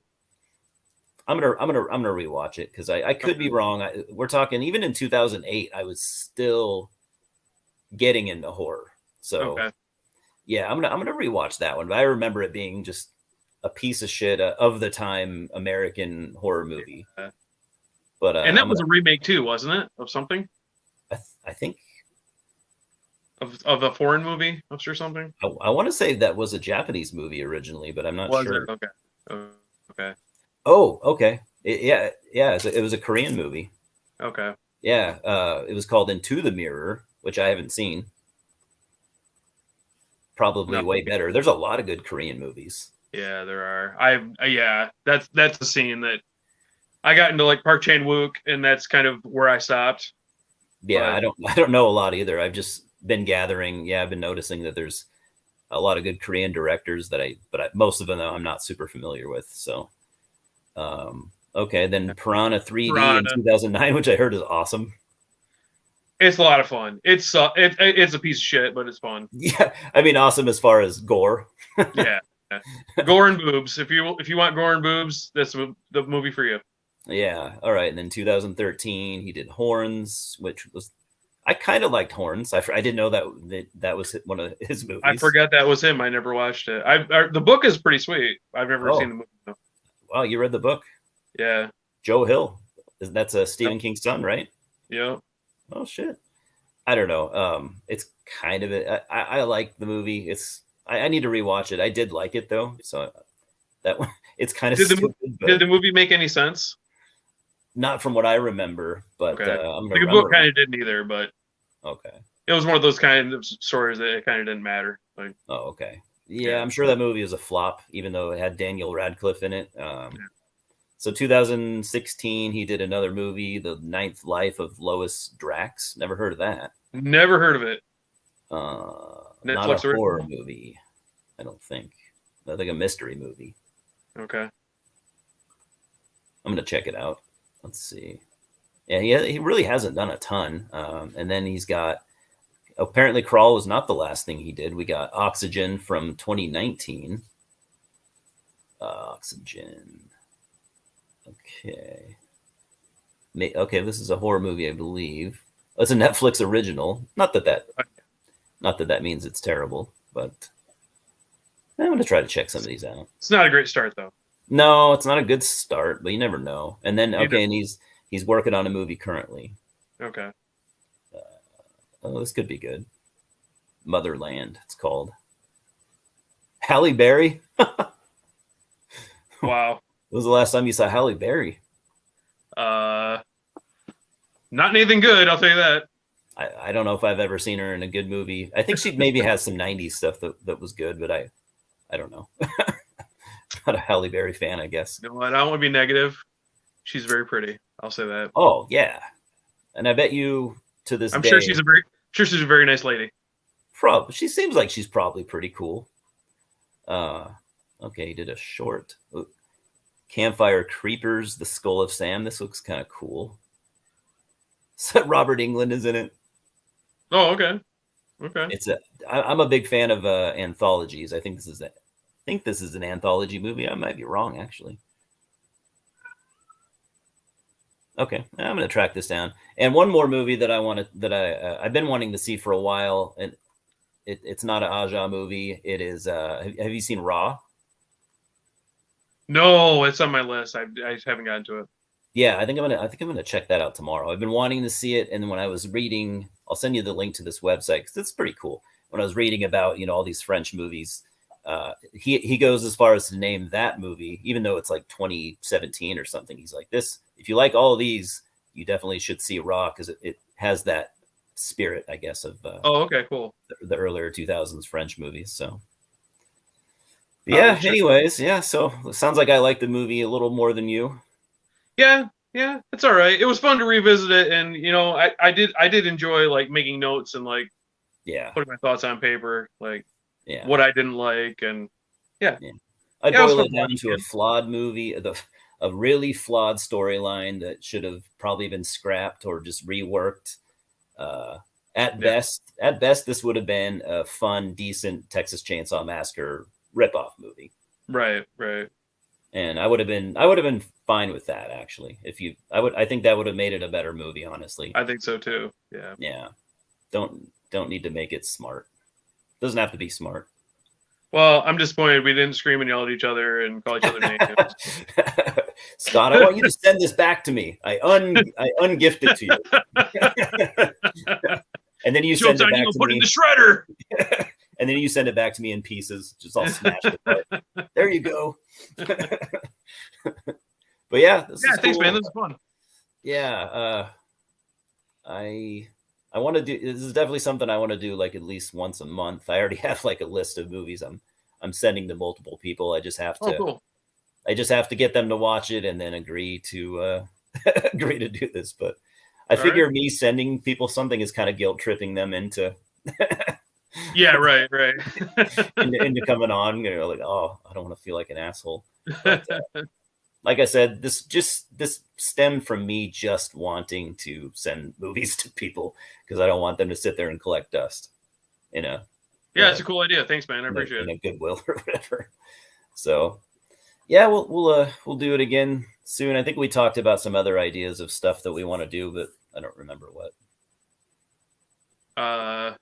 I'm gonna rewatch it because I could be wrong. We're talking even in 2008, I was still getting into horror. So yeah, I'm gonna rewatch that one. But I remember it being just a piece of shit of the time American horror movie. Yeah. But and that was a remake too, wasn't it, of something? I think of a foreign movie or something. I want to say that was a Japanese movie originally, but I'm not sure. Okay. Oh, okay. It was a Korean movie. Okay. Yeah, it was called Into the Mirror, which I haven't seen. Probably way better. There's a lot of good Korean movies. Yeah, there are. That's the scene that I got into, like Park Chan-wook, and that's kind of where I stopped. Yeah, but I don't know a lot either. I've just been gathering. Yeah, I've been noticing that there's a lot of good Korean directors but most of them I'm not super familiar with. So, okay, then Piranha 3D in 2009, which I heard is awesome. It's a lot of fun. It's a piece of shit, but it's fun. Yeah, I mean, awesome as far as gore. Yeah, gore and boobs. If you want gore and boobs, that's the movie for you. Yeah. All right. And then 2013, he did Horns, which was I kind of liked Horns. I didn't know that was one of his I movies. forgot that was him. I never watched it. The book is pretty sweet. I've never seen the Oh, movie though. wow, you read the book? Yeah. Joe Hill. That's a Yep. Stephen King's son, right? Yep. Oh shit. I don't know. It's kind of it. I like the movie. I need to rewatch it. I did like it though, so that one it's kind of Did the stupid, did but the movie make any sense? not from what I remember. But Okay. I'm The gonna book kind of didn't either, but okay. it was one of those kind of stories that it kind of didn't matter. Like, Oh, okay. Yeah, yeah. I'm sure that movie was a flop, even though it had Daniel Radcliffe in it. Yeah. So 2016, he did another movie, The Ninth Life of Lois Drax. Never heard of that. Never heard of it. Not a Netflix horror original? movie, I don't think. I think a mystery movie. Okay. I'm gonna check it out. Let's see. Yeah, he really hasn't done a ton. And then he's got apparently Crawl was not the last thing he did. We got Oxygen from 2019. Oxygen. Okay. Okay, this is a horror movie, I believe. It's a Netflix original. Not that that means it's terrible, but I'm gonna try to check some of these out. It's not a great start though. No, it's not a good start, but you never know. And then You okay, and he's working on a movie currently. Okay. Oh, this could be good. Motherland, it's called. Halle Berry. Wow. When was the last time you saw Halle Berry? Not anything good, I'll tell you that. I don't know if I've ever seen her in a good movie. I think she maybe has some 90s stuff that was good, but I don't know. Not a Halle Berry fan, I guess. No, I don't want to be negative. She's very pretty. I'll say that. Oh, yeah. And I bet you to this I'm day. sure she's a very nice lady. Probably. She seems like she's probably pretty cool. Okay, he did a short. Campfire Creepers, The Skull of Sam. This looks kind of cool. So Robert Englund is in it. Oh, okay. Okay. I'm a big fan of anthologies. I think this is an anthology movie. I might be wrong, actually. Okay, I'm going to track this down. And one more movie that I've been wanting to see for a while, and it's not an Aja movie. It is. Have you seen Raw? No, it's on my list. I haven't gotten to it. Yeah, I think I'm gonna check that out tomorrow. I've been wanting to see it, and when I was reading, I'll send you the link to this website because it's pretty cool. When I was reading about all these French movies, he goes as far as to name that movie, even though it's like 2017 or something. He's like, this, if you like all of these, you definitely should see Raw because it has that spirit, I guess, of Oh, okay, cool. the earlier 2000s French movies. So yeah. Anyways, yeah. So it sounds like I like the movie a little more than you. Yeah, it's all right. It was fun to revisit it, and I did enjoy like making notes and like putting my thoughts on paper, like what I didn't like, and I boil it down to a flawed movie, a really flawed storyline that should have probably been scrapped or just reworked. At best, this would have been a fun, decent Texas Chainsaw Massacre ripoff movie. Right. And I would have been fine with that, actually. I think that would have made it a better movie, honestly. I think so too. Yeah. Yeah. Don't need to make it smart. Doesn't have to be smart. Well, I'm disappointed we didn't scream and yell at each other and call each other names. Scott, I want you to send this back to me. I ungift it to you. And then you send it back to put me. in the shredder. And then you send it back to me in pieces, just all smashed apart. There you go. But yeah, this is thanks, cool. man. This is fun. Yeah, I want to do. This is definitely something I want to do, like at least once a month. I already have like a list of movies I'm sending to multiple people. I just have to. Cool. I just have to get them to watch it and then agree to agree to do this. But I figure me sending people something is kind of guilt tripping them into. Yeah, right. into coming on, like, oh, I don't want to feel like an asshole. But, like I said, this stemmed from me just wanting to send movies to people because I don't want them to sit there and collect dust. Yeah, it's a cool idea. Thanks, man. I appreciate it. Goodwill or whatever. So, yeah, we'll do it again soon. I think we talked about some other ideas of stuff that we want to do, but I don't remember what. Uh,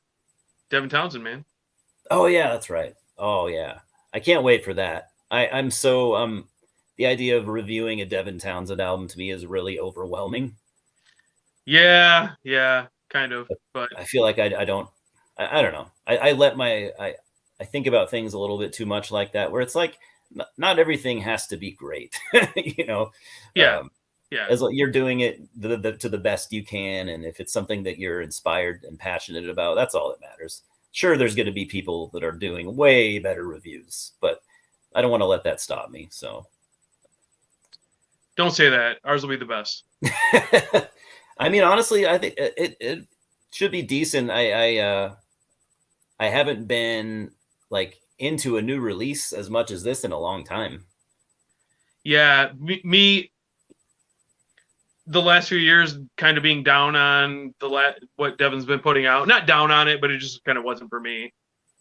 Devin Townsend, man. Oh yeah, that's right. Oh yeah, I can't wait for that. I'm so the idea of reviewing a Devin Townsend album to me is really overwhelming. Yeah, yeah, kind of. But I feel like I don't I don't know. I let my I think about things a little bit too much like that, where it's like not everything has to be great, you know. yeah, Um, yeah. as you're doing it to the best you can, and if it's something that you're inspired and passionate about, that's all that matters. Sure, there's going to be people that are doing way better reviews, but I don't want to let that stop me. So, Don't say that. Ours will be the best. I mean, honestly, I think it should be decent. I haven't been like into a new release as much as this in a long time. Yeah, me the last few years kind of being down on what Devin's been putting out. Not down on it, but it just kind of wasn't for me.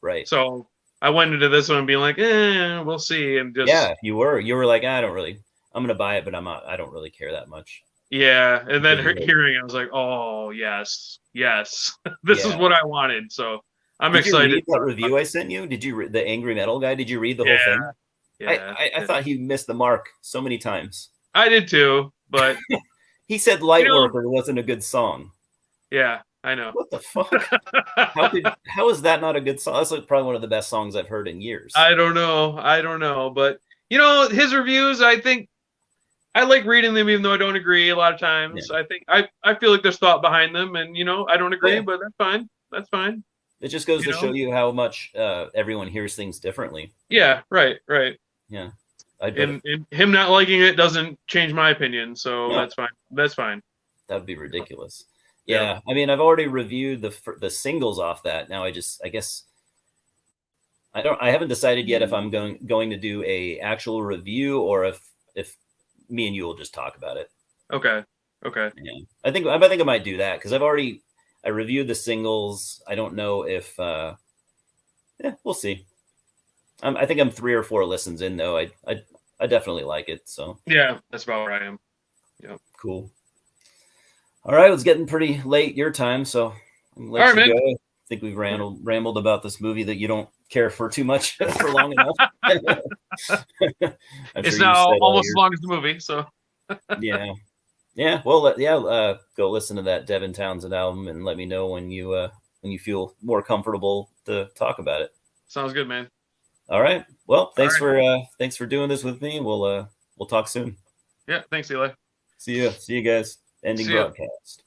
Right. So I went into this one being like, we'll see, and just Yeah, you were like, I don't really, I'm gonna buy it, but I don't really care that much. yeah. And then Then like, hearing it, I was like, oh yes, yes, this is yeah. what I wanted. So I'm Did you excited. read that review I sent you? Did you the Angry Metal guy? Did you read the whole Yeah, thing? yeah, I thought he missed the mark so many times. I did too. But He said you Light know, Worker wasn't a good song. yeah, I know. What the fuck? How is that not a good song? That's like probably one of the best songs I've heard in years. I don't know. I don't know. But his reviews, I think I like reading them even though I don't agree a lot of Yeah. times. I think I feel like there's thought behind them and I don't agree, Yeah. but that's fine. That's fine. It just goes You to show know? you how much everyone hears things differently. Yeah, right, right. Yeah. I bet And him not liking it doesn't change my opinion, so no, that's fine. That's fine. that would be ridiculous. Yeah. Yeah. I mean, I've already reviewed the singles off that. Now I guess I haven't decided yet if I'm going to do a actual review or if me and you will just talk about it. Okay. Okay. Yeah. I think I might do that because I reviewed the singles. I don't know if yeah, we'll see. I think I'm 3 or 4 listens in though. I definitely like it. So Yeah, that's about where I am. Yeah. cool. All right, it's getting pretty late your time, so I'm gonna All let right, you man. go. I think we've rambled about this movie that you don't care for too much for long enough. I'm It's sure you now said all almost as your long as the movie, so yeah. Yeah, well, yeah, go listen to that Devin Townsend album and let me know when you feel more comfortable to talk about it. sounds good, man. All right. Well, All right. thanks for doing this with me. We'll talk soon. Yeah, thanks, Eli. See you guys. Ending See ya. broadcast.